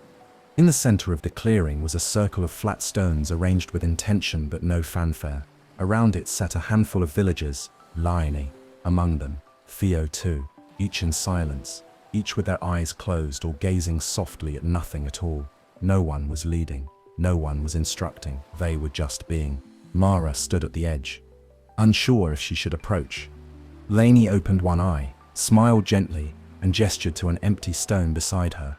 S1: In the center of the clearing was a circle of flat stones arranged with intention but no fanfare. Around it sat a handful of villagers, Lani among them, Theo too, each in silence, each with their eyes closed or gazing softly at nothing at all. No one was leading, no one was instructing, they were just being. Mara stood at the edge, unsure if she should approach. Lani opened one eye, smiled gently, and gestured to an empty stone beside her.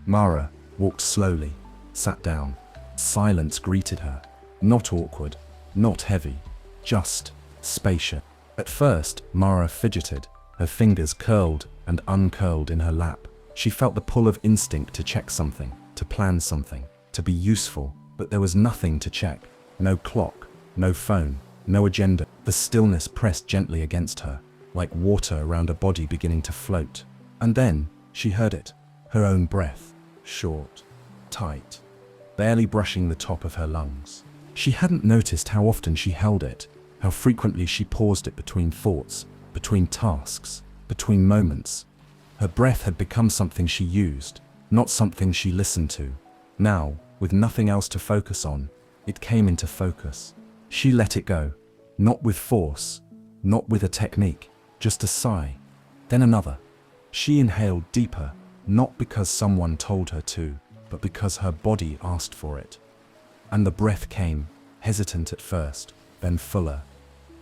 S1: Mara walked slowly, sat down. Silence greeted her. Not awkward, not heavy, just spacious. At first, Mara fidgeted, her fingers curled and uncurled in her lap. She felt the pull of instinct to check something, to plan something, to be useful, but there was nothing to check. No clock, no phone, no agenda. The stillness pressed gently against her, like water around a body beginning to float. And then, she heard it, her own breath, short, tight, barely brushing the top of her lungs. She hadn't noticed how often she held it, how frequently she paused it between thoughts, between tasks, between moments. Her breath had become something she used, not something she listened to. Now, with nothing else to focus on, it came into focus. She let it go, not with force, not with a technique, just a sigh, then another. She inhaled deeper, not because someone told her to, but because her body asked for it. And the breath came, hesitant at first, then fuller.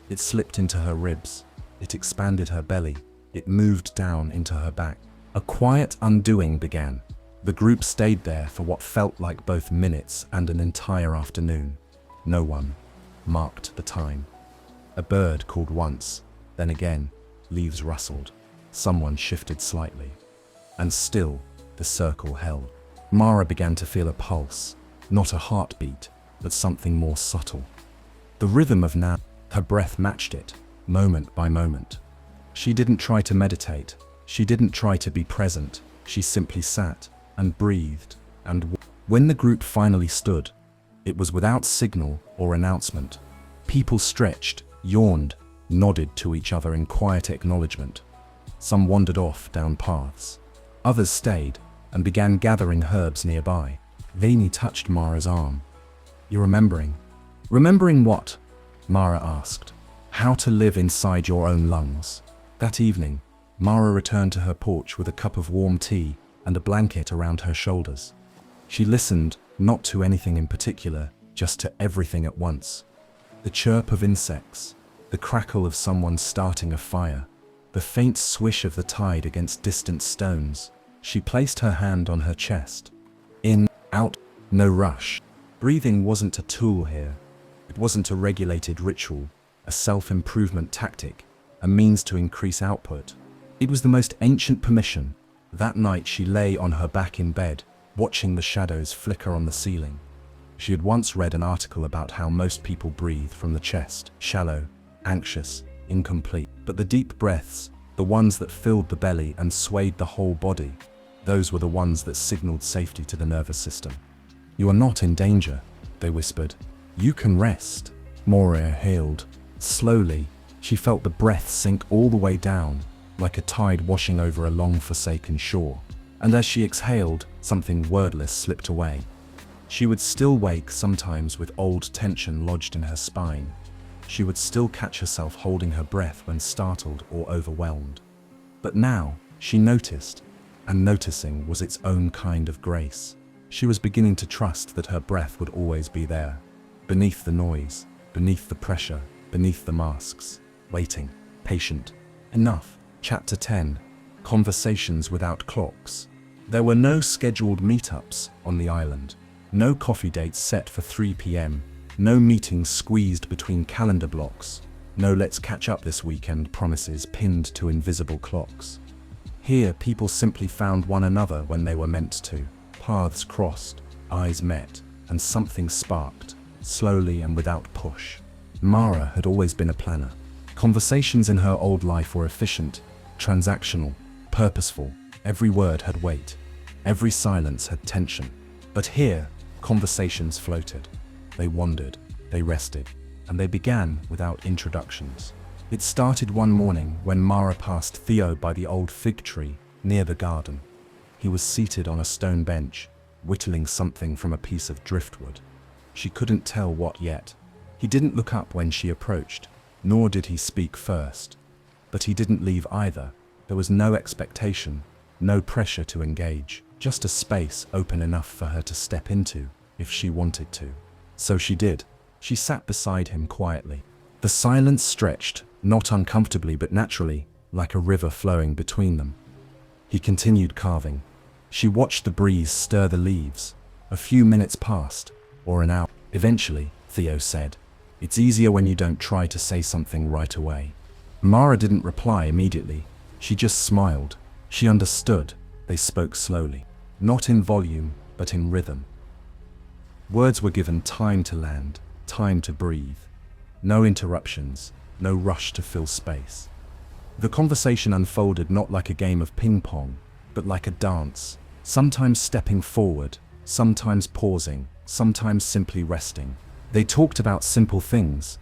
S1: It slipped into her ribs, it expanded her belly, it moved down into her back. A quiet undoing began. The group stayed there for what felt like both minutes and an entire afternoon. No one marked the time. A bird called once, then again, leaves rustled. Someone shifted slightly. And still, the circle held. Mara began to feel a pulse, not a heartbeat, but something more subtle. The rhythm of now, her breath matched it, moment by moment. She didn't try to meditate. She didn't try to be present. She simply sat and breathed. And when the group finally stood, it was without signal or announcement. People stretched, yawned, nodded to each other in quiet acknowledgement. Some wandered off down paths. Others stayed and began gathering herbs nearby. Lainey touched Mara's arm. "You're remembering?" "Remembering what?" Mara asked. "How to live inside your own lungs." That evening, Mara returned to her porch with a cup of warm tea and a blanket around her shoulders. She listened, not to anything in particular, just to everything at once. The chirp of insects, the crackle of someone starting a fire, the faint swish of the tide against distant stones. She placed her hand on her chest. In, out, no rush. Breathing wasn't a tool here. It wasn't a regulated ritual, a self-improvement tactic, a means to increase output. It was the most ancient permission. That night she lay on her back in bed, watching the shadows flicker on the ceiling. She had once read an article about how most people breathe from the chest, shallow, anxious, incomplete. But the deep breaths, the ones that filled the belly and swayed the whole body, those were the ones that signaled safety to the nervous system. "You are not in danger," they whispered. "You can rest." Moira hailed. Slowly, she felt the breath sink all the way down, like a tide washing over a long-forsaken shore. And as she exhaled, something wordless slipped away. She would still wake sometimes with old tension lodged in her spine. She would still catch herself holding her breath when startled or overwhelmed. But now, she noticed, and noticing was its own kind of grace. She was beginning to trust that her breath would always be there, beneath the noise, beneath the pressure, beneath the masks, waiting, patient. Enough. Chapter 10. Conversations without clocks. There were no scheduled meetups on the island, no coffee dates set for 3 p.m., no meetings squeezed between calendar blocks, no "let's catch up this weekend" promises pinned to invisible clocks. Here, people simply found one another when they were meant to. Paths crossed, eyes met, and something sparked, slowly and without push. Mara had always been a planner. Conversations in her old life were efficient, transactional, purposeful. Every word had weight. Every silence had tension. But here, conversations floated. They wandered, they rested, and they began without introductions. It started one morning when Mara passed Theo by the old fig tree near the garden. He was seated on a stone bench, whittling something from a piece of driftwood. She couldn't tell what yet. He didn't look up when she approached, nor did he speak first. But he didn't leave either. There was no expectation, no pressure to engage, just a space open enough for her to step into, if she wanted to. So she did. She sat beside him quietly. The silence stretched, not uncomfortably but naturally, like a river flowing between them. He continued carving. She watched the breeze stir the leaves. A few minutes passed, or an hour. Eventually, Theo said, "It's easier when you don't try to say something right away." Mara didn't reply immediately. She just smiled. She understood. They spoke slowly. Not in volume, but in rhythm. Words were given time to land, time to breathe. No interruptions, no rush to fill space. The conversation unfolded not like a game of ping-pong, but like a dance, sometimes stepping forward, sometimes pausing, sometimes simply resting. They talked about simple things: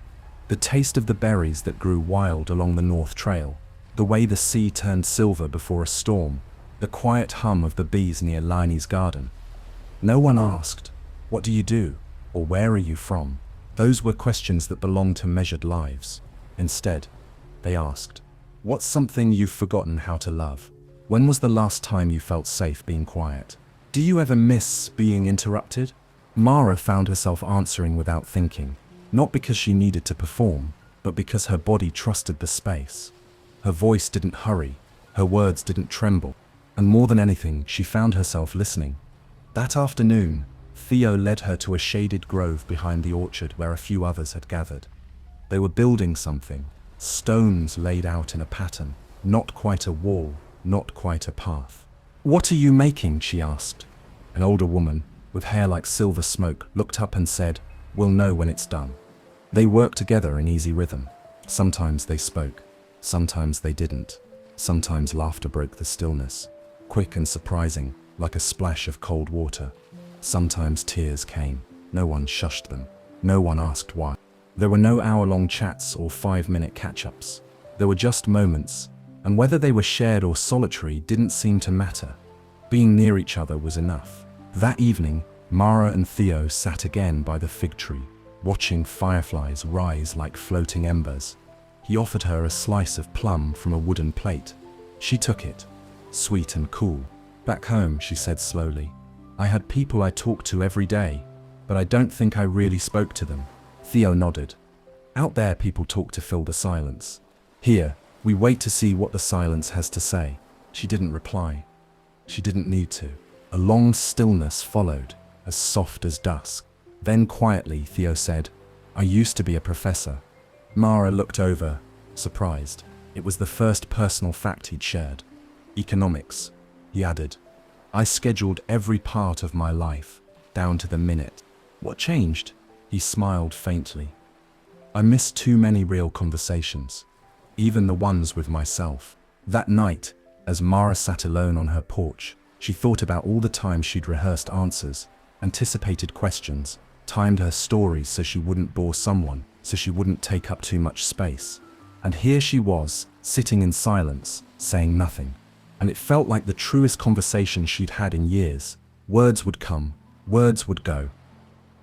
S1: the taste of the berries that grew wild along the North Trail, the way the sea turned silver before a storm, the quiet hum of the bees near Liney's garden. No one asked, "What do you do?" or "Where are you from?" Those were questions that belonged to measured lives. Instead, they asked, "What's something you've forgotten how to love? When was the last time you felt safe being quiet? Do you ever miss being interrupted?" Mara found herself answering without thinking, not because she needed to perform, but because her body trusted the space. Her voice didn't hurry, her words didn't tremble, and more than anything, she found herself listening. That afternoon, Theo led her to a shaded grove behind the orchard where a few others had gathered. They were building something, stones laid out in a pattern, not quite a wall, not quite a path. "What are you making?" she asked. An older woman, with hair like silver smoke, looked up and said, We'll know when it's done. They worked together in easy rhythm. Sometimes they spoke. Sometimes they didn't. Sometimes laughter broke the stillness, quick and surprising, like a splash of cold water. Sometimes tears came. No one shushed them. No one asked why. There were no hour-long chats or 5-minute catch-ups. There were just moments, and whether they were shared or solitary didn't seem to matter. Being near each other was enough. That evening, Mara and Theo sat again by the fig tree, watching fireflies rise like floating embers. He offered her a slice of plum from a wooden plate. She took it, sweet and cool. Back home, she said slowly, I had people I talked to every day, but I don't think I really spoke to them. Theo nodded. Out there, people talk to fill the silence. Here, we wait to see what the silence has to say. She didn't reply. She didn't need to. A long stillness followed, as soft as dusk. Then quietly, Theo said, I used to be a professor. Mara looked over, surprised. It was the first personal fact he'd shared. Economics, he added. I scheduled every part of my life, down to the minute. What changed? He smiled faintly. I missed too many real conversations, even the ones with myself. That night, as Mara sat alone on her porch, she thought about all the times she'd rehearsed answers, anticipated questions, timed her stories so she wouldn't bore someone, so she wouldn't take up too much space. And here she was, sitting in silence, saying nothing. And it felt like the truest conversation she'd had in years. Words would come, words would go.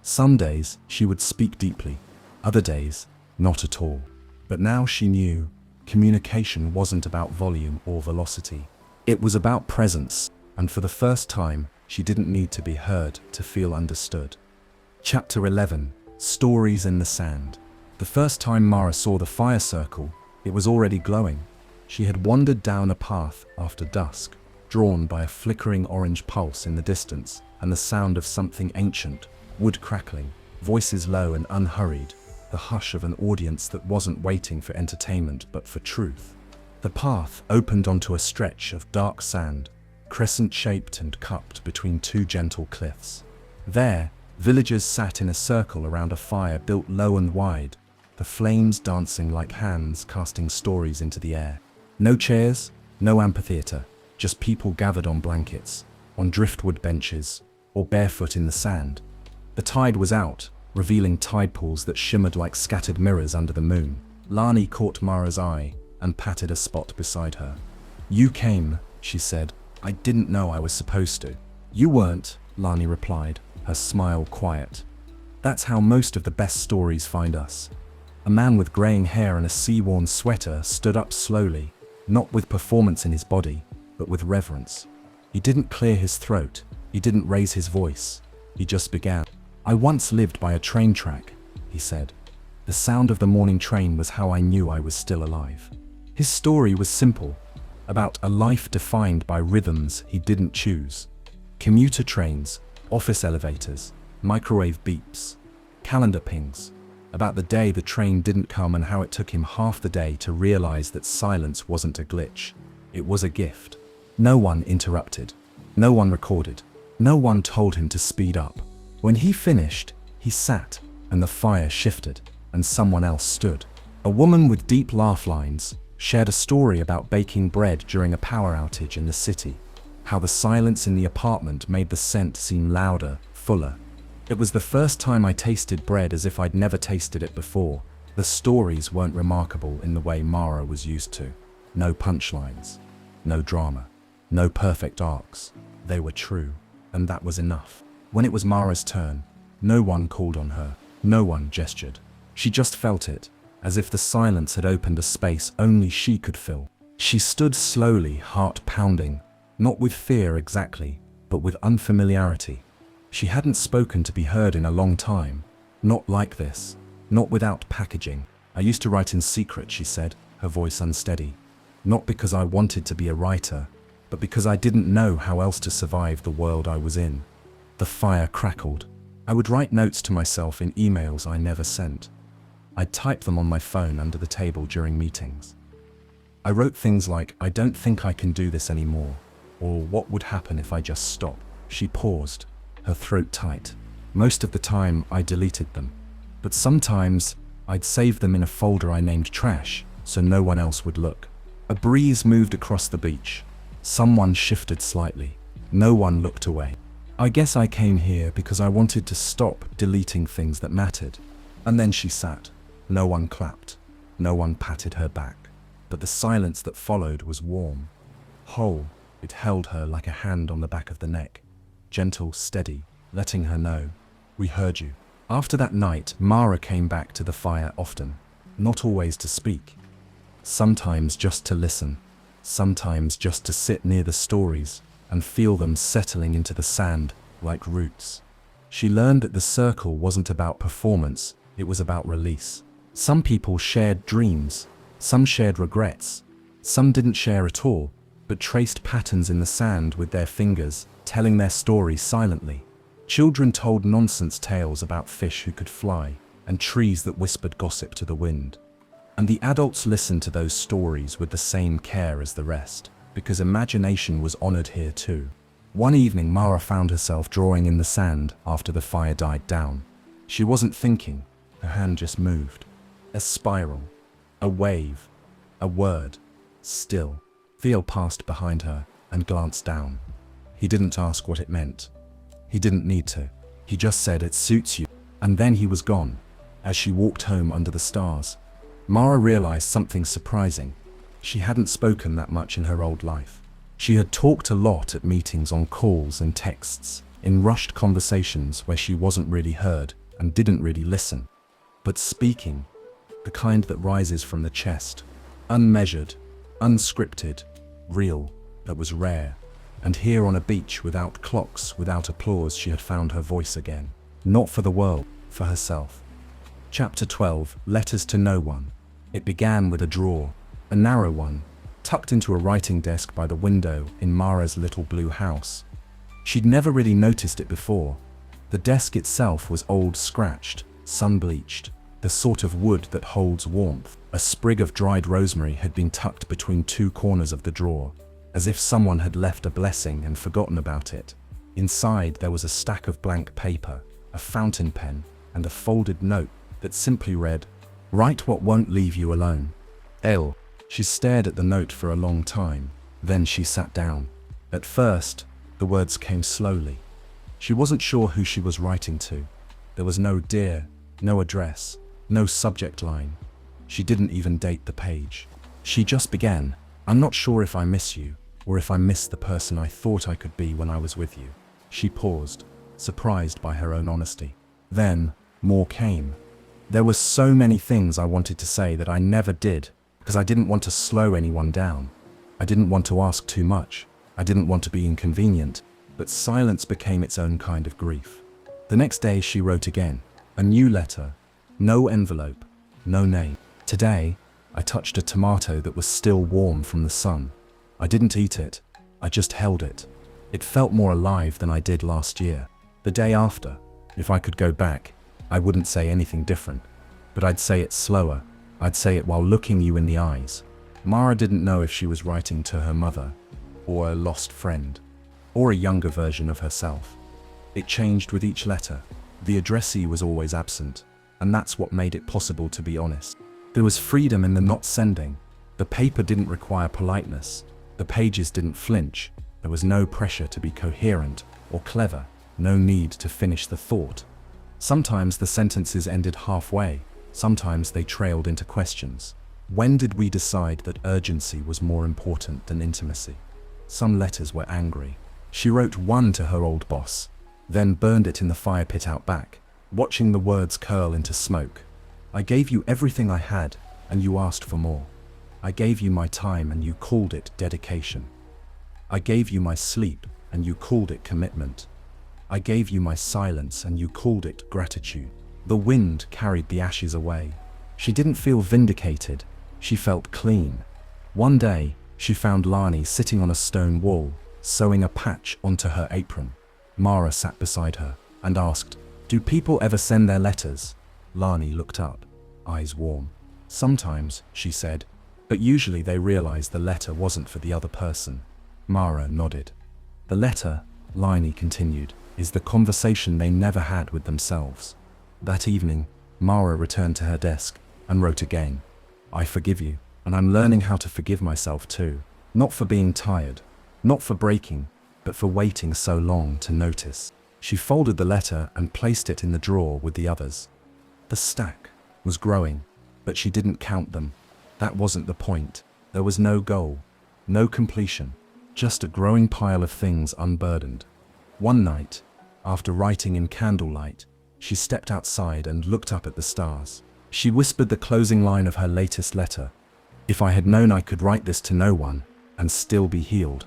S1: Some days she would speak deeply, other days not at all. But now she knew communication wasn't about volume or velocity. It was about presence, and for the first time, she didn't need to be heard to feel understood. Chapter 11. Stories in the Sand. The first time Mara saw the fire circle, it was already glowing. She had wandered down a path after dusk, drawn by a flickering orange pulse in the distance and the sound of something ancient, wood crackling, voices low and unhurried, the hush of an audience that wasn't waiting for entertainment but for truth. The path opened onto a stretch of dark sand, crescent-shaped and cupped between two gentle cliffs. There, villagers sat in a circle around a fire built low and wide, the flames dancing like hands casting stories into the air. No chairs, no amphitheater, just people gathered on blankets, on driftwood benches, or barefoot in the sand. The tide was out, revealing tide pools that shimmered like scattered mirrors under the moon. Lani caught Mara's eye and patted a spot beside her. You came, she said. I didn't know I was supposed to. You weren't, Lani replied, her smile quiet. That's how most of the best stories find us. A man with graying hair and a sea-worn sweater stood up slowly, not with performance in his body, but with reverence. He didn't clear his throat, he didn't raise his voice, he just began. I once lived by a train track, he said. The sound of the morning train was how I knew I was still alive. His story was simple, about a life defined by rhythms he didn't choose. Commuter trains, office elevators, microwave beeps, calendar pings, about the day the train didn't come and how it took him half the day to realize that silence wasn't a glitch, it was a gift. No one interrupted, no one recorded, no one told him to speed up. When he finished, he sat, and the fire shifted, and someone else stood. A woman with deep laugh lines shared a story about baking bread during a power outage in the city, how the silence in the apartment made the scent seem louder, fuller. It was the first time I tasted bread as if I'd never tasted it before. The stories weren't remarkable in the way Mara was used to. No punchlines, no drama, no perfect arcs. They were true, and that was enough. When it was Mara's turn, no one called on her, no one gestured. She just felt it, as if the silence had opened a space only she could fill. She stood slowly, heart pounding, not with fear exactly, but with unfamiliarity. She hadn't spoken to be heard in a long time, not like this, not without packaging. I used to write in secret, she said, her voice unsteady. Not because I wanted to be a writer, but because I didn't know how else to survive the world I was in. The fire crackled. I would write notes to myself in emails I never sent. I'd type them on my phone under the table during meetings. I wrote things like, I don't think I can do this anymore, or what would happen if I just stopped. She paused, her throat tight. Most of the time I deleted them. But sometimes I'd save them in a folder I named trash so no one else would look. A breeze moved across the beach. Someone shifted slightly. No one looked away. I guess I came here because I wanted to stop deleting things that mattered. And then she sat. No one clapped. No one patted her back. But the silence that followed was warm. Whole, it held her like a hand on the back of the neck. Gentle, steady, letting her know, "We heard you." After that night, Mara came back to the fire often. Not always to speak. Sometimes just to listen. Sometimes just to sit near the stories and feel them settling into the sand like roots. She learned that the circle wasn't about performance, it was about release. Some people shared dreams, some shared regrets, some didn't share at all, but traced patterns in the sand with their fingers, telling their story silently. Children told nonsense tales about fish who could fly, and trees that whispered gossip to the wind. And the adults listened to those stories with the same care as the rest, because imagination was honored here too. One evening, Mara found herself drawing in the sand after the fire died down. She wasn't thinking, her hand just moved. A spiral, a wave, a word, still. Theo passed behind her and glanced down. He didn't ask what it meant. He didn't need to. He just said, "It suits you." And then he was gone. As she walked home under the stars, Mara realized something surprising. She hadn't spoken that much in her old life. She had talked a lot at meetings, on calls and texts, in rushed conversations where she wasn't really heard and didn't really listen. But speaking, the kind that rises from the chest, unmeasured, unscripted, real, that was rare. And here on a beach, without clocks, without applause, she had found her voice again. Not for the world, for herself. Chapter 12, Letters to No One. It began with a drawer, a narrow one, tucked into a writing desk by the window in Mara's little blue house. She'd never really noticed it before. The desk itself was old, scratched, sun-bleached, the sort of wood that holds warmth. A sprig of dried rosemary had been tucked between two corners of the drawer, as if someone had left a blessing and forgotten about it. Inside there was a stack of blank paper, a fountain pen, and a folded note that simply read, "Write what won't leave you alone. L." She stared at the note for a long time, then she sat down. At first, the words came slowly. She wasn't sure who she was writing to. There was no dear, no address, no subject line. She didn't even date the page. She just began, "I'm not sure if I miss you, or if I miss the person I thought I could be when I was with you." She paused, surprised by her own honesty. Then, more came. There were so many things I wanted to say that I never did, because I didn't want to slow anyone down. I didn't want to ask too much. I didn't want to be inconvenient, but silence became its own kind of grief. The next day she wrote again, a new letter, no envelope, no name. "Today, I touched a tomato that was still warm from the sun. I didn't eat it, I just held it. It felt more alive than I did last year. The day after, if I could go back, I wouldn't say anything different, but I'd say it slower. I'd say it while looking you in the eyes." Mara didn't know if she was writing to her mother, or a lost friend, or a younger version of herself. It changed with each letter. The addressee was always absent, and that's what made it possible to be honest. There was freedom in the not sending. The paper didn't require politeness. The pages didn't flinch. There was no pressure to be coherent or clever, no need to finish the thought. Sometimes the sentences ended halfway. Sometimes they trailed into questions. When did we decide that urgency was more important than intimacy? Some letters were angry. She wrote one to her old boss, then burned it in the fire pit out back, watching the words curl into smoke. "I gave you everything I had, and you asked for more. I gave you my time, and you called it dedication. I gave you my sleep, and you called it commitment. I gave you my silence, and you called it gratitude." The wind carried the ashes away. She didn't feel vindicated. She felt clean. One day, she found Lani sitting on a stone wall, sewing a patch onto her apron. Mara sat beside her and asked, "Do people ever send their letters?" Lani looked up, eyes warm. "Sometimes," she said, "but usually they realize the letter wasn't for the other person." Mara nodded. "The letter," Lani continued, "is the conversation they never had with themselves." That evening, Mara returned to her desk and wrote again. I forgive you, and I'm learning how to forgive myself too. Not for being tired, not for breaking, but for waiting so long to notice. She folded the letter and placed it in the drawer with the others. The stack was growing, but she didn't count them. That wasn't the point. There was no goal, no completion, just a growing pile of things unburdened. One night, after writing in candlelight, she stepped outside and looked up at the stars. She whispered the closing line of her latest letter. If I had known I could write this to no one and still be healed,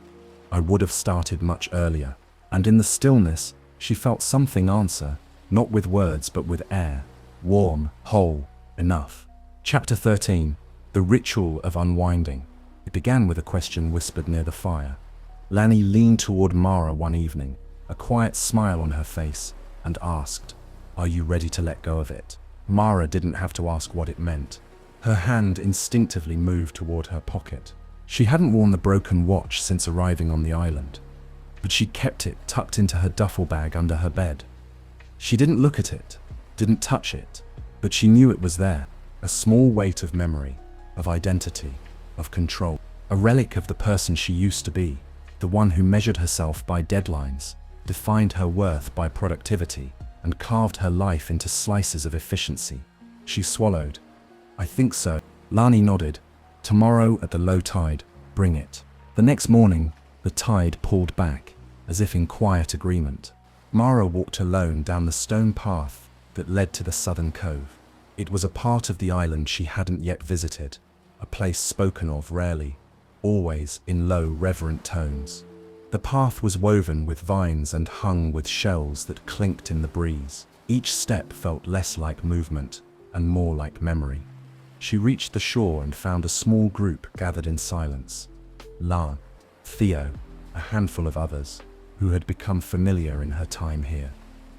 S1: I would have started much earlier. And in the stillness, she felt something answer, not with words but with air. Warm, whole, enough. Chapter 13. The Ritual of Unwinding. It began with a question whispered near the fire. Lani leaned toward Mara one evening, a quiet smile on her face, and asked, "Are you ready to let go of it?" Mara didn't have to ask what it meant. Her hand instinctively moved toward her pocket. She hadn't worn the broken watch since arriving on the island, but she kept it tucked into her duffel bag under her bed. She didn't look at it, didn't touch it, but she knew it was there, a small weight of memory, of identity, of control, a relic of the person she used to be, the one who measured herself by deadlines, defined her worth by productivity, and carved her life into slices of efficiency. She swallowed. "I think so." Lani nodded. "Tomorrow at the low tide, bring it." The next morning, the tide pulled back, as if in quiet agreement. Mara walked alone down the stone path that led to the southern cove. It was a part of the island she hadn't yet visited, a place spoken of rarely, always in low, reverent tones. The path was woven with vines and hung with shells that clinked in the breeze. Each step felt less like movement and more like memory. She reached the shore and found a small group gathered in silence. Lan, Theo, a handful of others, who had become familiar in her time here.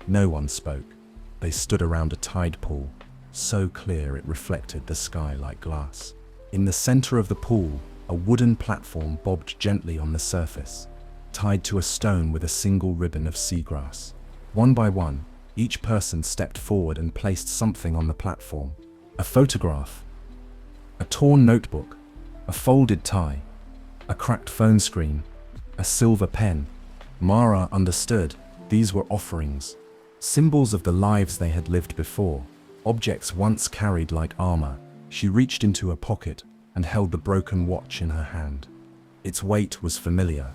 S1: No one spoke. They stood around a tide pool, so clear it reflected the sky like glass. In the center of the pool, a wooden platform bobbed gently on the surface, tied to a stone with a single ribbon of seagrass. One by one, each person stepped forward and placed something on the platform. A photograph, a torn notebook, a folded tie, a cracked phone screen, a silver pen. Mara understood these were offerings, symbols of the lives they had lived before, objects once carried like armor. She reached into her pocket and held the broken watch in her hand. Its weight was familiar,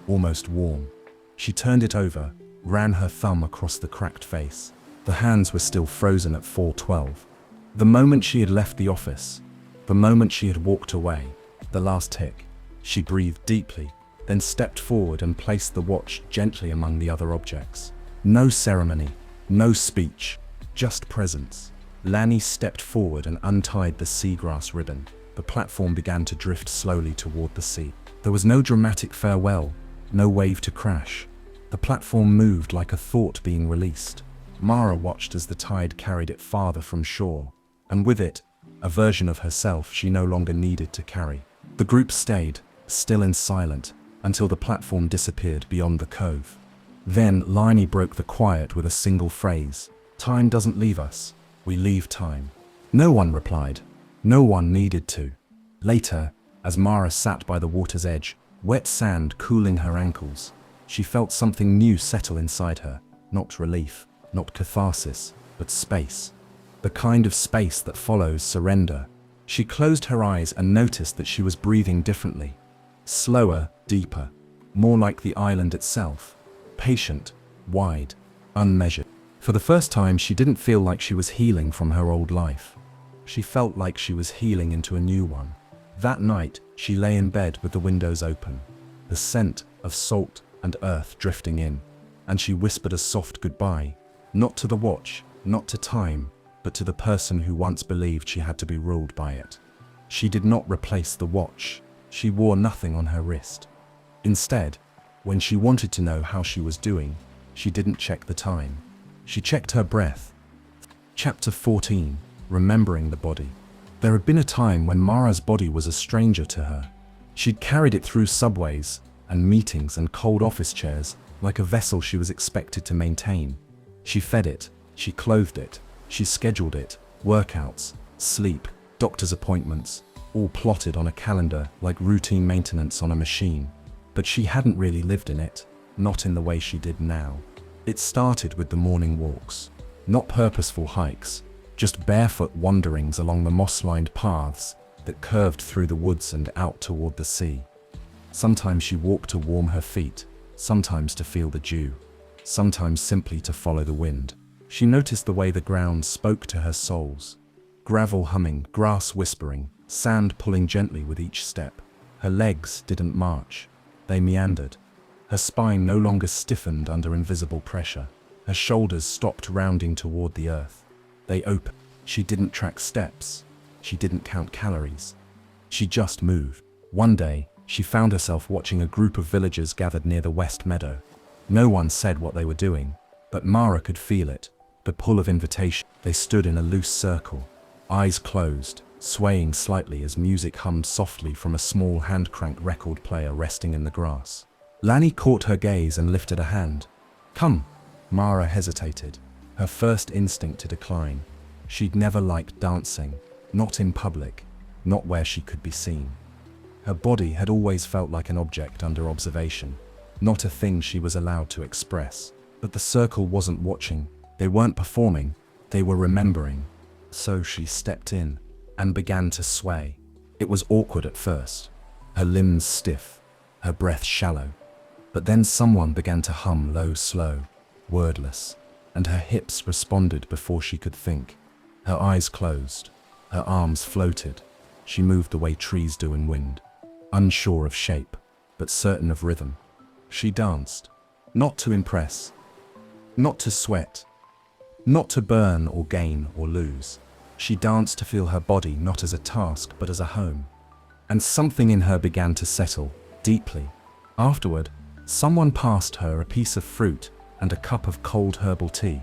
S1: almost warm. She turned it over, ran her thumb across the cracked face. The hands were still frozen at 4:12. The moment she had left the office, the moment she had walked away, the last tick. She breathed deeply, then stepped forward and placed the watch gently among the other objects. No ceremony, no speech, just presence. Lani stepped forward and untied the seagrass ribbon. The platform began to drift slowly toward the sea. There was no dramatic farewell, no wave to crash. The platform moved like a thought being released. Mara watched as the tide carried it farther from shore, and with it, a version of herself she no longer needed to carry. The group stayed, still and silent, until the platform disappeared beyond the cove. Then Lani broke the quiet with a single phrase. "Time doesn't leave us, we leave time." No one replied. No one needed to. Later, as Mara sat by the water's edge, wet sand cooling her ankles, she felt something new settle inside her. Not relief, not catharsis, but space. The kind of space that follows surrender. She closed her eyes and noticed that she was breathing differently. Slower, deeper, more like the island itself. Patient, wide, unmeasured. For the first time, she didn't feel like she was healing from her old life. She felt like she was healing into a new one. That night, she lay in bed with the windows open, the scent of salt and earth drifting in, and she whispered a soft goodbye, not to the watch, not to time, but to the person who once believed she had to be ruled by it. She did not replace the watch. She wore nothing on her wrist. Instead, when she wanted to know how she was doing, she didn't check the time. She checked her breath. Chapter 14. Remembering the body. There had been a time when Mara's body was a stranger to her. She'd carried it through subways and meetings and cold office chairs like a vessel she was expected to maintain. She fed it, she clothed it, she scheduled it, Workouts, sleep, doctor's appointments, all plotted on a calendar like routine maintenance on a machine. But she hadn't really lived in it, not in the way she did now. It started with the morning walks. Not purposeful hikes, just barefoot wanderings along the moss-lined paths that curved through the woods and out toward the sea. Sometimes she walked to warm her feet, sometimes to feel the dew, sometimes simply to follow the wind. She noticed the way the ground spoke to her soles. Gravel humming, grass whispering, sand pulling gently with each step. Her legs didn't march, they meandered. Her spine no longer stiffened under invisible pressure. Her shoulders stopped rounding toward the earth. They opened. She didn't track steps. She didn't count calories. She just moved. One day, she found herself watching a group of villagers gathered near the West Meadow. No one said what they were doing, but Mara could feel it, the pull of invitation. They stood in a loose circle, eyes closed, swaying slightly as music hummed softly from a small hand-crank record player resting in the grass. Lanny caught her gaze and lifted a hand. "Come." Mara hesitated, her first instinct to decline. She'd never liked dancing, not in public, not where she could be seen. Her body had always felt like an object under observation, not a thing she was allowed to express. But the circle wasn't watching, they weren't performing, they were remembering. So she stepped in and began to sway. It was awkward at first, her limbs stiff, her breath shallow. But then someone began to hum low, slow, wordless, and her hips responded before she could think. Her eyes closed, her arms floated. She moved the way trees do in wind, unsure of shape, but certain of rhythm. She danced, not to impress, not to sweat, not to burn or gain or lose. She danced to feel her body not as a task but as a home. And something in her began to settle, deeply. Afterward, someone passed her a piece of fruit and a cup of cold herbal tea.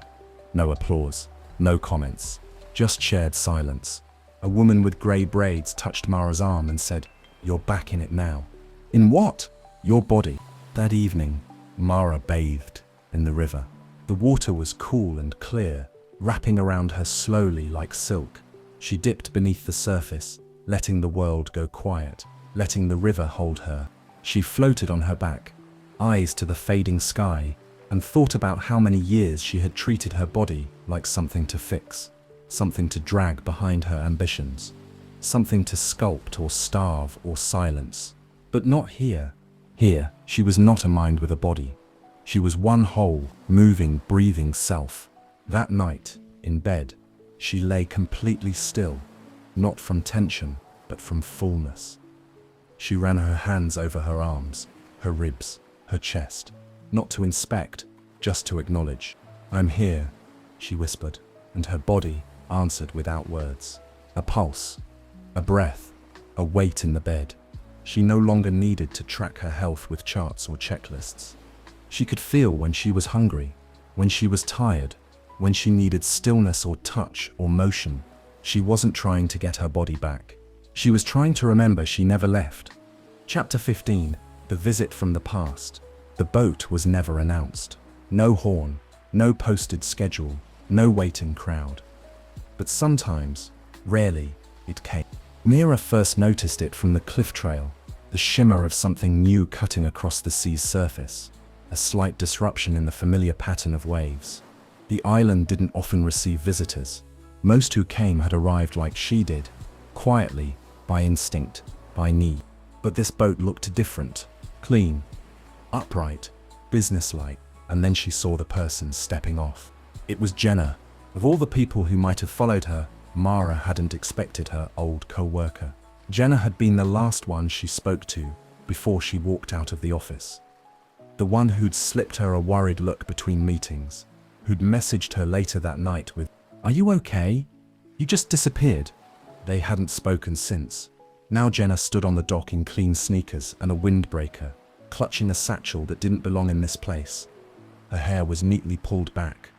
S1: No applause, no comments, just shared silence. A woman with grey braids touched Mara's arm and said, "You're back in it now." "In what?" "Your body." That evening, Mara bathed in the river. The water was cool and clear, wrapping around her slowly like silk. She dipped beneath the surface, letting the world go quiet, letting the river hold her. She floated on her back, eyes to the fading sky, and thought about how many years she had treated her body like something to fix, something to drag behind her ambitions, something to sculpt or starve or silence. But not here. Here, she was not a mind with a body. She was one whole, moving, breathing self. That night, in bed, she lay completely still, not from tension, but from fullness. She ran her hands over her arms, her ribs, her chest, not to inspect, just to acknowledge. "I'm here," she whispered, and her body answered without words. A pulse, a breath, a weight in the bed. She no longer needed to track her health with charts or checklists. She could feel when she was hungry, when she was tired, when she needed stillness or touch or motion. She wasn't trying to get her body back. She was trying to remember she never left. Chapter 15. The Visit from the Past. The boat was never announced. No horn, no posted schedule, no waiting crowd. But sometimes, rarely, it came. Mira first noticed it from the cliff trail, the shimmer of something new cutting across the sea's surface, a slight disruption in the familiar pattern of waves. The island didn't often receive visitors. Most who came had arrived like she did, quietly, by instinct, by need. But this boat looked different, clean, upright, businesslike. And then she saw the person stepping off. It was Jenna. Of all the people who might have followed her, Mara hadn't expected her old co-worker. Jenna had been the last one she spoke to before she walked out of the office. The one who'd slipped her a worried look between meetings, who'd messaged her later that night with, "Are you okay? You just disappeared." They hadn't spoken since. Now Jenna stood on the dock in clean sneakers and a windbreaker, clutching a satchel that didn't belong in this place. Her hair was neatly pulled back.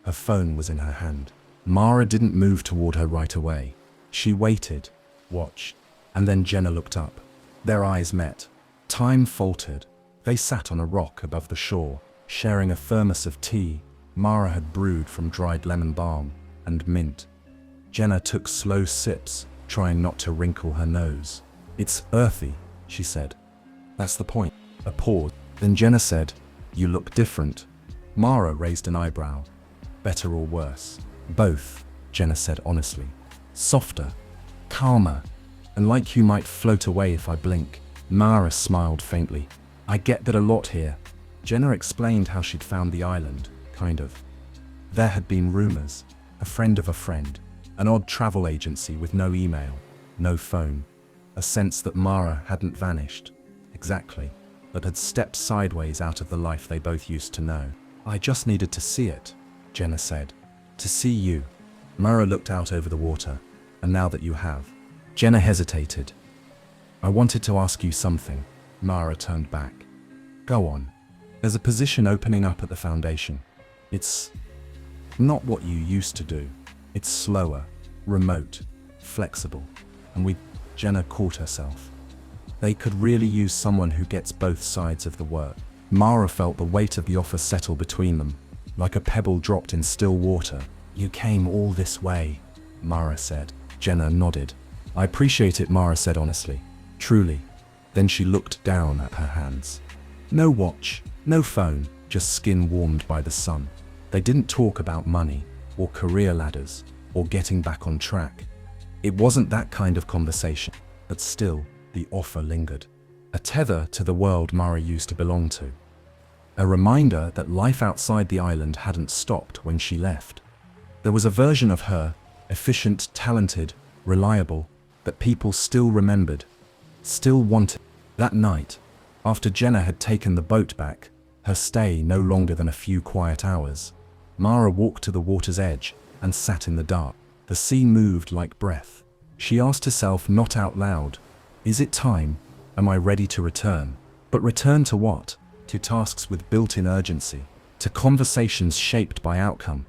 S1: Her phone was in her hand. Mara didn't move toward her right away. She waited, watched, and then Jenna looked up. Their eyes met. Time faltered. They sat on a rock above the shore, sharing a thermos of tea Mara had brewed from dried lemon balm and mint. Jenna took slow sips, trying not to wrinkle her nose. "It's earthy," she said. "That's the point." A pause. Then Jenna said, "You look different." Mara raised an eyebrow. "Better or worse?" "Both," Jenna said honestly. "Softer, calmer, and like you might float away if I blink." Mara smiled faintly. "I get that a lot here." Jenna explained how she'd found the island, kind of. There had been rumors, a friend of a friend, an odd travel agency with no email, no phone, a sense that Mara hadn't vanished, exactly, but had stepped sideways out of the life they both used to know. "I just needed to see it," Jenna said. "To see you." Mara looked out over the water. "And now that you have." Jenna hesitated. "I wanted to ask you something." Mara turned back. "Go on." "There's a position opening up at the foundation. It's not what you used to do. It's slower, remote, flexible, and Jenna caught herself. They could really use someone who gets both sides of the work. Mara felt the weight of the offer settle between them, like a pebble dropped in still water. "You came all this way," Mara said. Jenna nodded. "I appreciate it," Mara said honestly. "Truly." Then she looked down at her hands. No watch, no phone, just skin warmed by the sun. They didn't talk about money, or career ladders, or getting back on track. It wasn't that kind of conversation, but still, the offer lingered. A tether to the world Mara used to belong to. A reminder that life outside the island hadn't stopped when she left. There was a version of her, efficient, talented, reliable, that people still remembered, still wanted. That night, after Jenna had taken the boat back, her stay no longer than a few quiet hours, Mara walked to the water's edge and sat in the dark. The sea moved like breath. She asked herself not out loud, "Is it time? Am I ready to return?" But return to what? To tasks with built-in urgency, to conversations shaped by outcome,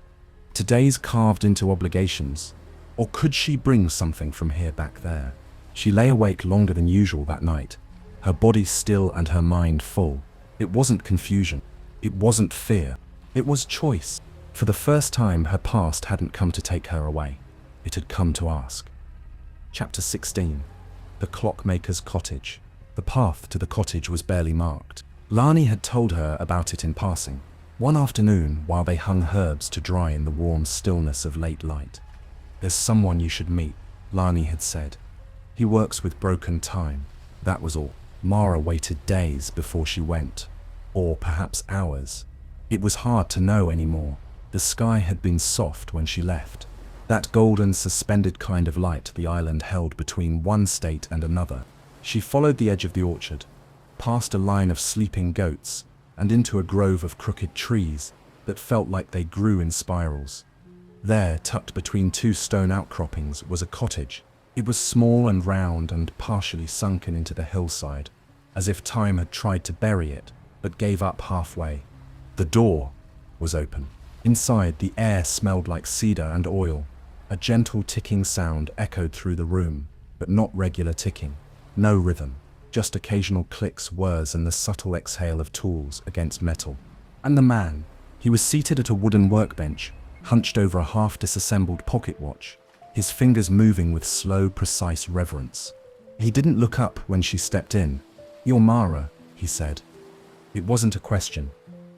S1: to days carved into obligations. Or could she bring something from here back there? She lay awake longer than usual that night, her body still and her mind full. It wasn't confusion. It wasn't fear. It was choice. For the first time, her past hadn't come to take her away. It had come to ask. Chapter 16. The Clockmaker's Cottage. The path to the cottage was barely marked. Lani had told her about it in passing, one afternoon while they hung herbs to dry in the warm stillness of late light. "There's someone you should meet," Lani had said. "He works with broken time." That was all. Mara waited days before she went, or perhaps hours. It was hard to know anymore. The sky had been soft when she left. That golden suspended kind of light the island held between one state and another. She followed the edge of the orchard, past a line of sleeping goats, and into a grove of crooked trees that felt like they grew in spirals. There, tucked between two stone outcroppings, was a cottage. It was small and round and partially sunken into the hillside, as if time had tried to bury it, but gave up halfway. The door was open. Inside, the air smelled like cedar and oil. A gentle ticking sound echoed through the room, but not regular ticking. No rhythm, just occasional clicks, whirs, and the subtle exhale of tools against metal. And the man, he was seated at a wooden workbench, hunched over a half-disassembled pocket watch, his fingers moving with slow, precise reverence. He didn't look up when she stepped in. "You're Mara," he said. It wasn't a question.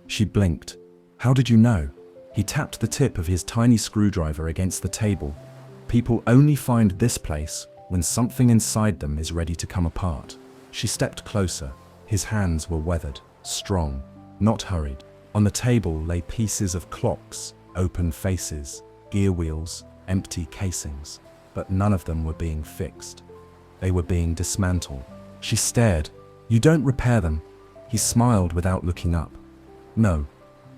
S1: She blinked. "How did you know?" He tapped the tip of his tiny screwdriver against the table. "People only find this place when something inside them is ready to come apart." She stepped closer. His hands were weathered, strong, not hurried. On the table lay pieces of clocks, open faces, gear wheels, empty casings, but none of them were being fixed. They were being dismantled. She stared. "You don't repair them?" He smiled without looking up. "No,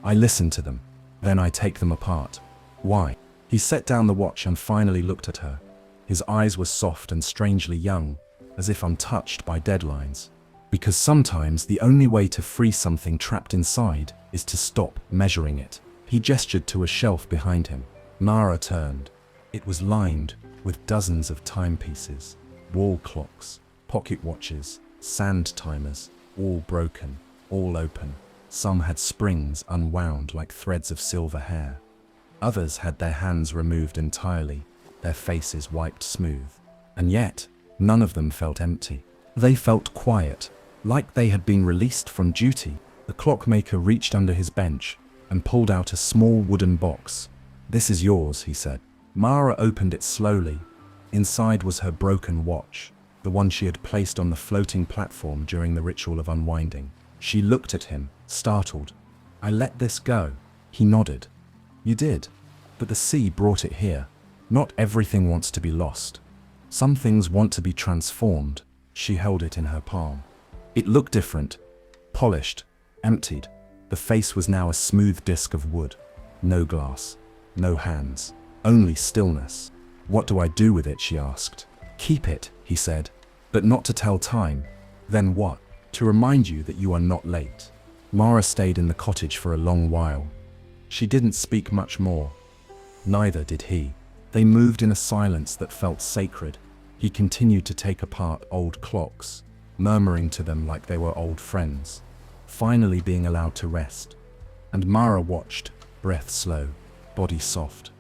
S1: I listen to them. Then I take them apart." "Why?" He set down the watch and finally looked at her. His eyes were soft and strangely young, as if untouched by deadlines. "Because sometimes the only way to free something trapped inside is to stop measuring it." He gestured to a shelf behind him. Mara turned. It was lined with dozens of timepieces, wall clocks, pocket watches, sand timers, all broken, all open. Some had springs unwound like threads of silver hair. Others had their hands removed entirely, their faces wiped smooth. And yet, none of them felt empty. They felt quiet, like they had been released from duty. The clockmaker reached under his bench and pulled out a small wooden box. "This is yours," he said. Mara opened it slowly. Inside was her broken watch, the one she had placed on the floating platform during the ritual of unwinding. She looked at him, startled. "I let this go." He nodded. "You did, but the sea brought it here. Not everything wants to be lost. Some things want to be transformed." She held it in her palm. It looked different, polished, emptied. The face was now a smooth disc of wood. No glass, no hands, only stillness. "What do I do with it?" she asked. "Keep it," he said, "but not to tell time." "Then what?" "To remind you that you are not late." Mara stayed in the cottage for a long while. She didn't speak much more. Neither did he. They moved in a silence that felt sacred. He continued to take apart old clocks, murmuring to them like they were old friends, finally being allowed to rest. And Mara watched, breath slow, body soft.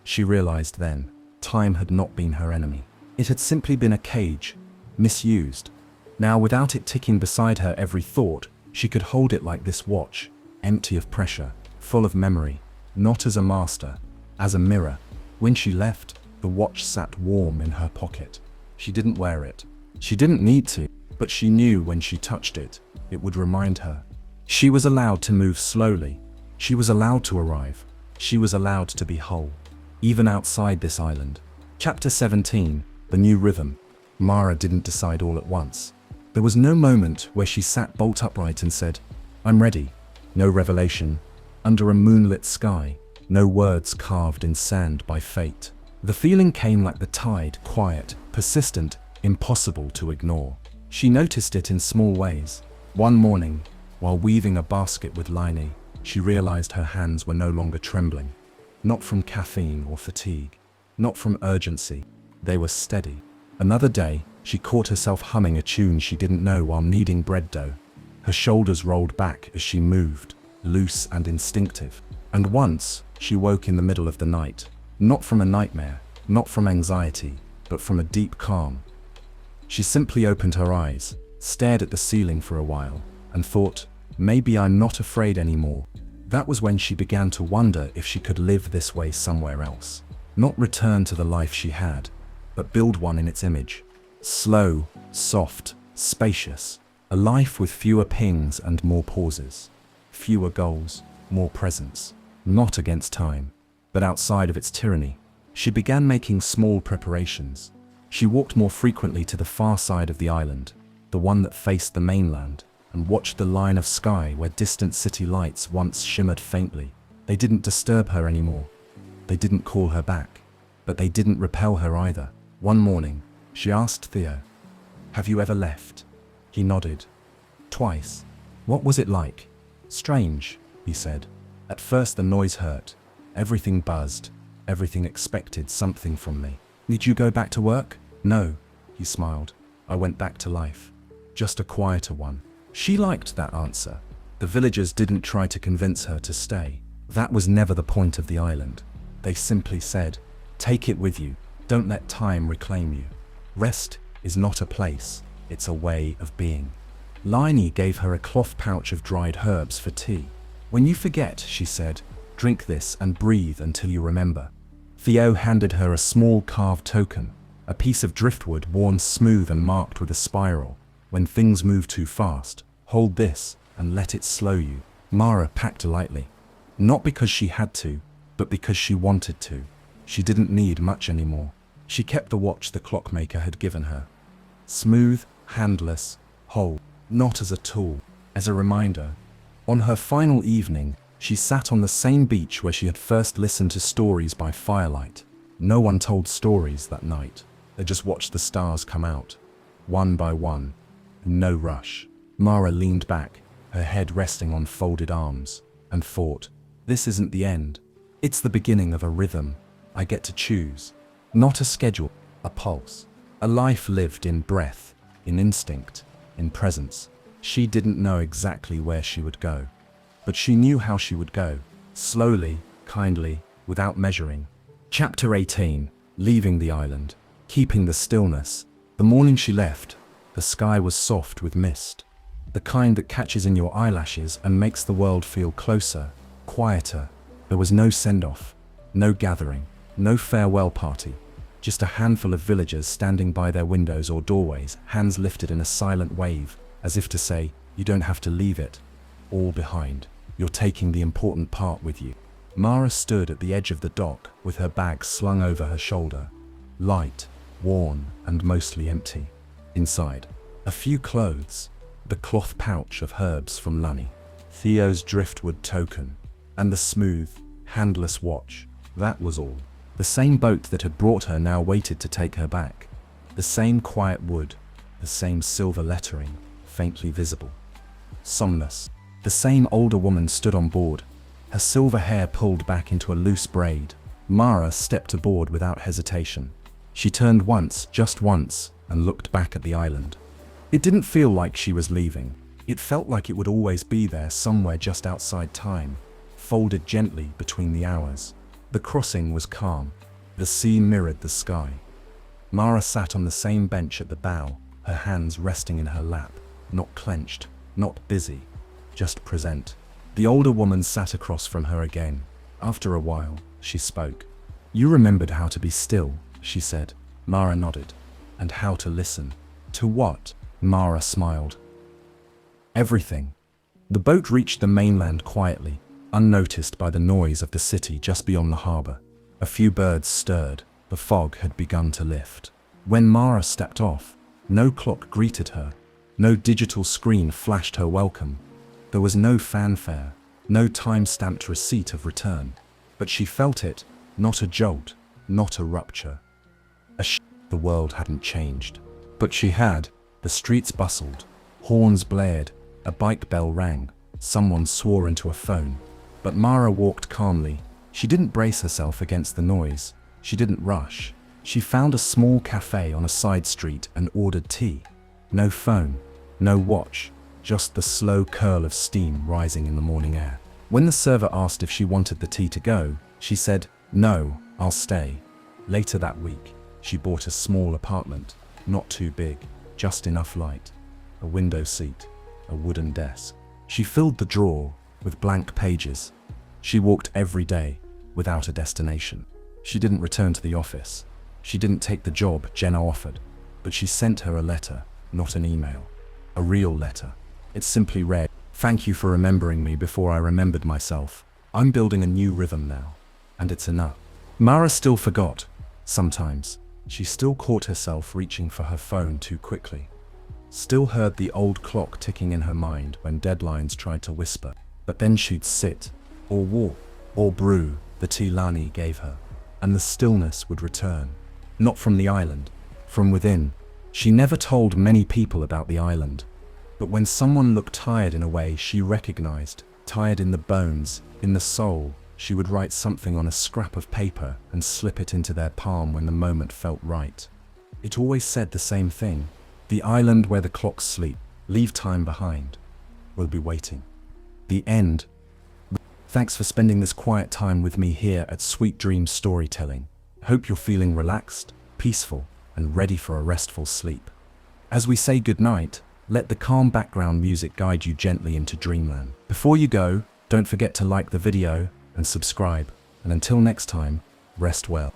S1: She realized then, time had not been her enemy. It had simply been a cage, misused. Now, without it ticking beside her every thought, she could hold it like this watch, empty of pressure, full of memory, not as a master, as a mirror. When she left, the watch sat warm in her pocket. She didn't wear it. She didn't need to, but she knew when she touched it, it would remind her. She was allowed to move slowly. She was allowed to arrive. She was allowed to be whole, even outside this island. Chapter 17, The New Rhythm. Mara didn't decide all at once. There was no moment where she sat bolt upright and said, "I'm ready." No revelation. Under a moonlit sky, no words carved in sand by fate. The feeling came like the tide, quiet, persistent, impossible to ignore. She noticed it in small ways. One morning, while weaving a basket with lining, she realized her hands were no longer trembling. Not from caffeine or fatigue, not from urgency. They were steady. Another day, she caught herself humming a tune she didn't know while kneading bread dough. Her shoulders rolled back as she moved, loose and instinctive. And once, she woke in the middle of the night, not from a nightmare, not from anxiety, but from a deep calm. She simply opened her eyes, stared at the ceiling for a while, and thought, maybe I'm not afraid anymore. That was when she began to wonder if she could live this way somewhere else. Not return to the life she had, but build one in its image. Slow, soft, spacious. A life with fewer pings and more pauses. Fewer goals, more presence. Not against time, but outside of its tyranny. She began making small preparations. She walked more frequently to the far side of the island, the one that faced the mainland, and watched the line of sky where distant city lights once shimmered faintly. They didn't disturb her anymore. They didn't call her back, but they didn't repel her either. One morning, she asked Theo, "Have you ever left?" He nodded. "Twice." "What was it like?" "Strange," he said. "At first the noise hurt. Everything buzzed. Everything expected something from me." "Did you go back to work?" "No," he smiled. "I went back to life. Just a quieter one." She liked that answer. The villagers didn't try to convince her to stay. That was never the point of the island. They simply said, "Take it with you. Don't let time reclaim you." Rest is not a place, it's a way of being. Liney gave her a cloth pouch of dried herbs for tea. "When you forget," she said, "drink this and breathe until you remember." Theo handed her a small carved token, a piece of driftwood worn smooth and marked with a spiral. "When things move too fast, hold this and let it slow you." Mara packed lightly. Not because she had to, but because she wanted to. She didn't need much anymore. She kept the watch the clockmaker had given her. Smooth, handless, whole. Not as a tool, as a reminder. On her final evening, she sat on the same beach where she had first listened to stories by firelight. No one told stories that night. They just watched the stars come out, one by one. No rush. Mara leaned back, her head resting on folded arms, and thought, this isn't the end. It's the beginning of a rhythm. I get to choose. Not a schedule, a pulse. A life lived in breath, in instinct, in presence. She didn't know exactly where she would go, but she knew how she would go. Slowly, kindly, without measuring. Chapter 18. leaving the island, keeping the stillness. The morning she left, the sky was soft with mist, the kind that catches in your eyelashes and makes the world feel closer, quieter. There was no send-off, no gathering, no farewell party, just a handful of villagers standing by their windows or doorways, hands lifted in a silent wave, as if to say, you don't have to leave it all behind. You're taking the important part with you. Mara stood at the edge of the dock with her bag slung over her shoulder, light, worn, and mostly empty. Inside, a few clothes, the cloth pouch of herbs from Lunny, Theo's driftwood token, and the smooth, handless watch. That was all. The same boat that had brought her now waited to take her back. The same quiet wood, the same silver lettering, faintly visible. Somnus. The same older woman stood on board, her silver hair pulled back into a loose braid. Mara stepped aboard without hesitation. She turned once, just once, and looked back at the island. It didn't feel like she was leaving. It felt like it would always be there somewhere just outside time, folded gently between the hours. The crossing was calm. The sea mirrored the sky. Mara sat on the same bench at the bow, her hands resting in her lap, not clenched, not busy, just present. The older woman sat across from her again. After a while, she spoke. You remembered how to be still, she said. Mara nodded. And how to listen. To what? Mara smiled. Everything. The boat reached the mainland quietly, unnoticed by the noise of the city just beyond the harbor. A few birds stirred. The fog had begun to lift. When Mara stepped off, no clock greeted her. No digital screen flashed her welcome. There was no fanfare, no time-stamped receipt of return. But she felt it, not a jolt, not a rupture. The world hadn't changed. But she had. The streets bustled. Horns blared. A bike bell rang. Someone swore into a phone. But Mara walked calmly. She didn't brace herself against the noise. She didn't rush. She found a small cafe on a side street and ordered tea. No phone, no watch, just the slow curl of steam rising in the morning air. When the server asked if she wanted the tea to go, she said, "No, I'll stay." Later that week, she bought a small apartment, not too big, just enough light, a window seat, a wooden desk. She filled the drawer with blank pages. She walked every day, without a destination. She didn't return to the office. She didn't take the job Jenna offered, but she sent her a letter, not an email. A real letter. It simply read, "Thank you for remembering me before I remembered myself. I'm building a new rhythm now, and it's enough." Mara still forgot. Sometimes, she still caught herself reaching for her phone too quickly. Still heard the old clock ticking in her mind when deadlines tried to whisper. But then she'd sit, or walk, or brew the tea Lani gave her, and the stillness would return. Not from the island, from within. She never told many people about the island. But when someone looked tired in a way she recognized, tired in the bones, in the soul, she would write something on a scrap of paper and slip it into their palm when the moment felt right. It always said the same thing. The island where the clocks sleep, leave time behind, will be waiting. The end. Thanks for spending this quiet time with me here at Sweet Dream Storytelling. Hope you're feeling relaxed, peaceful, and ready for a restful sleep. As we say goodnight, let the calm background music guide you gently into dreamland. Before you go, don't forget to like the video and subscribe. And until next time, rest well.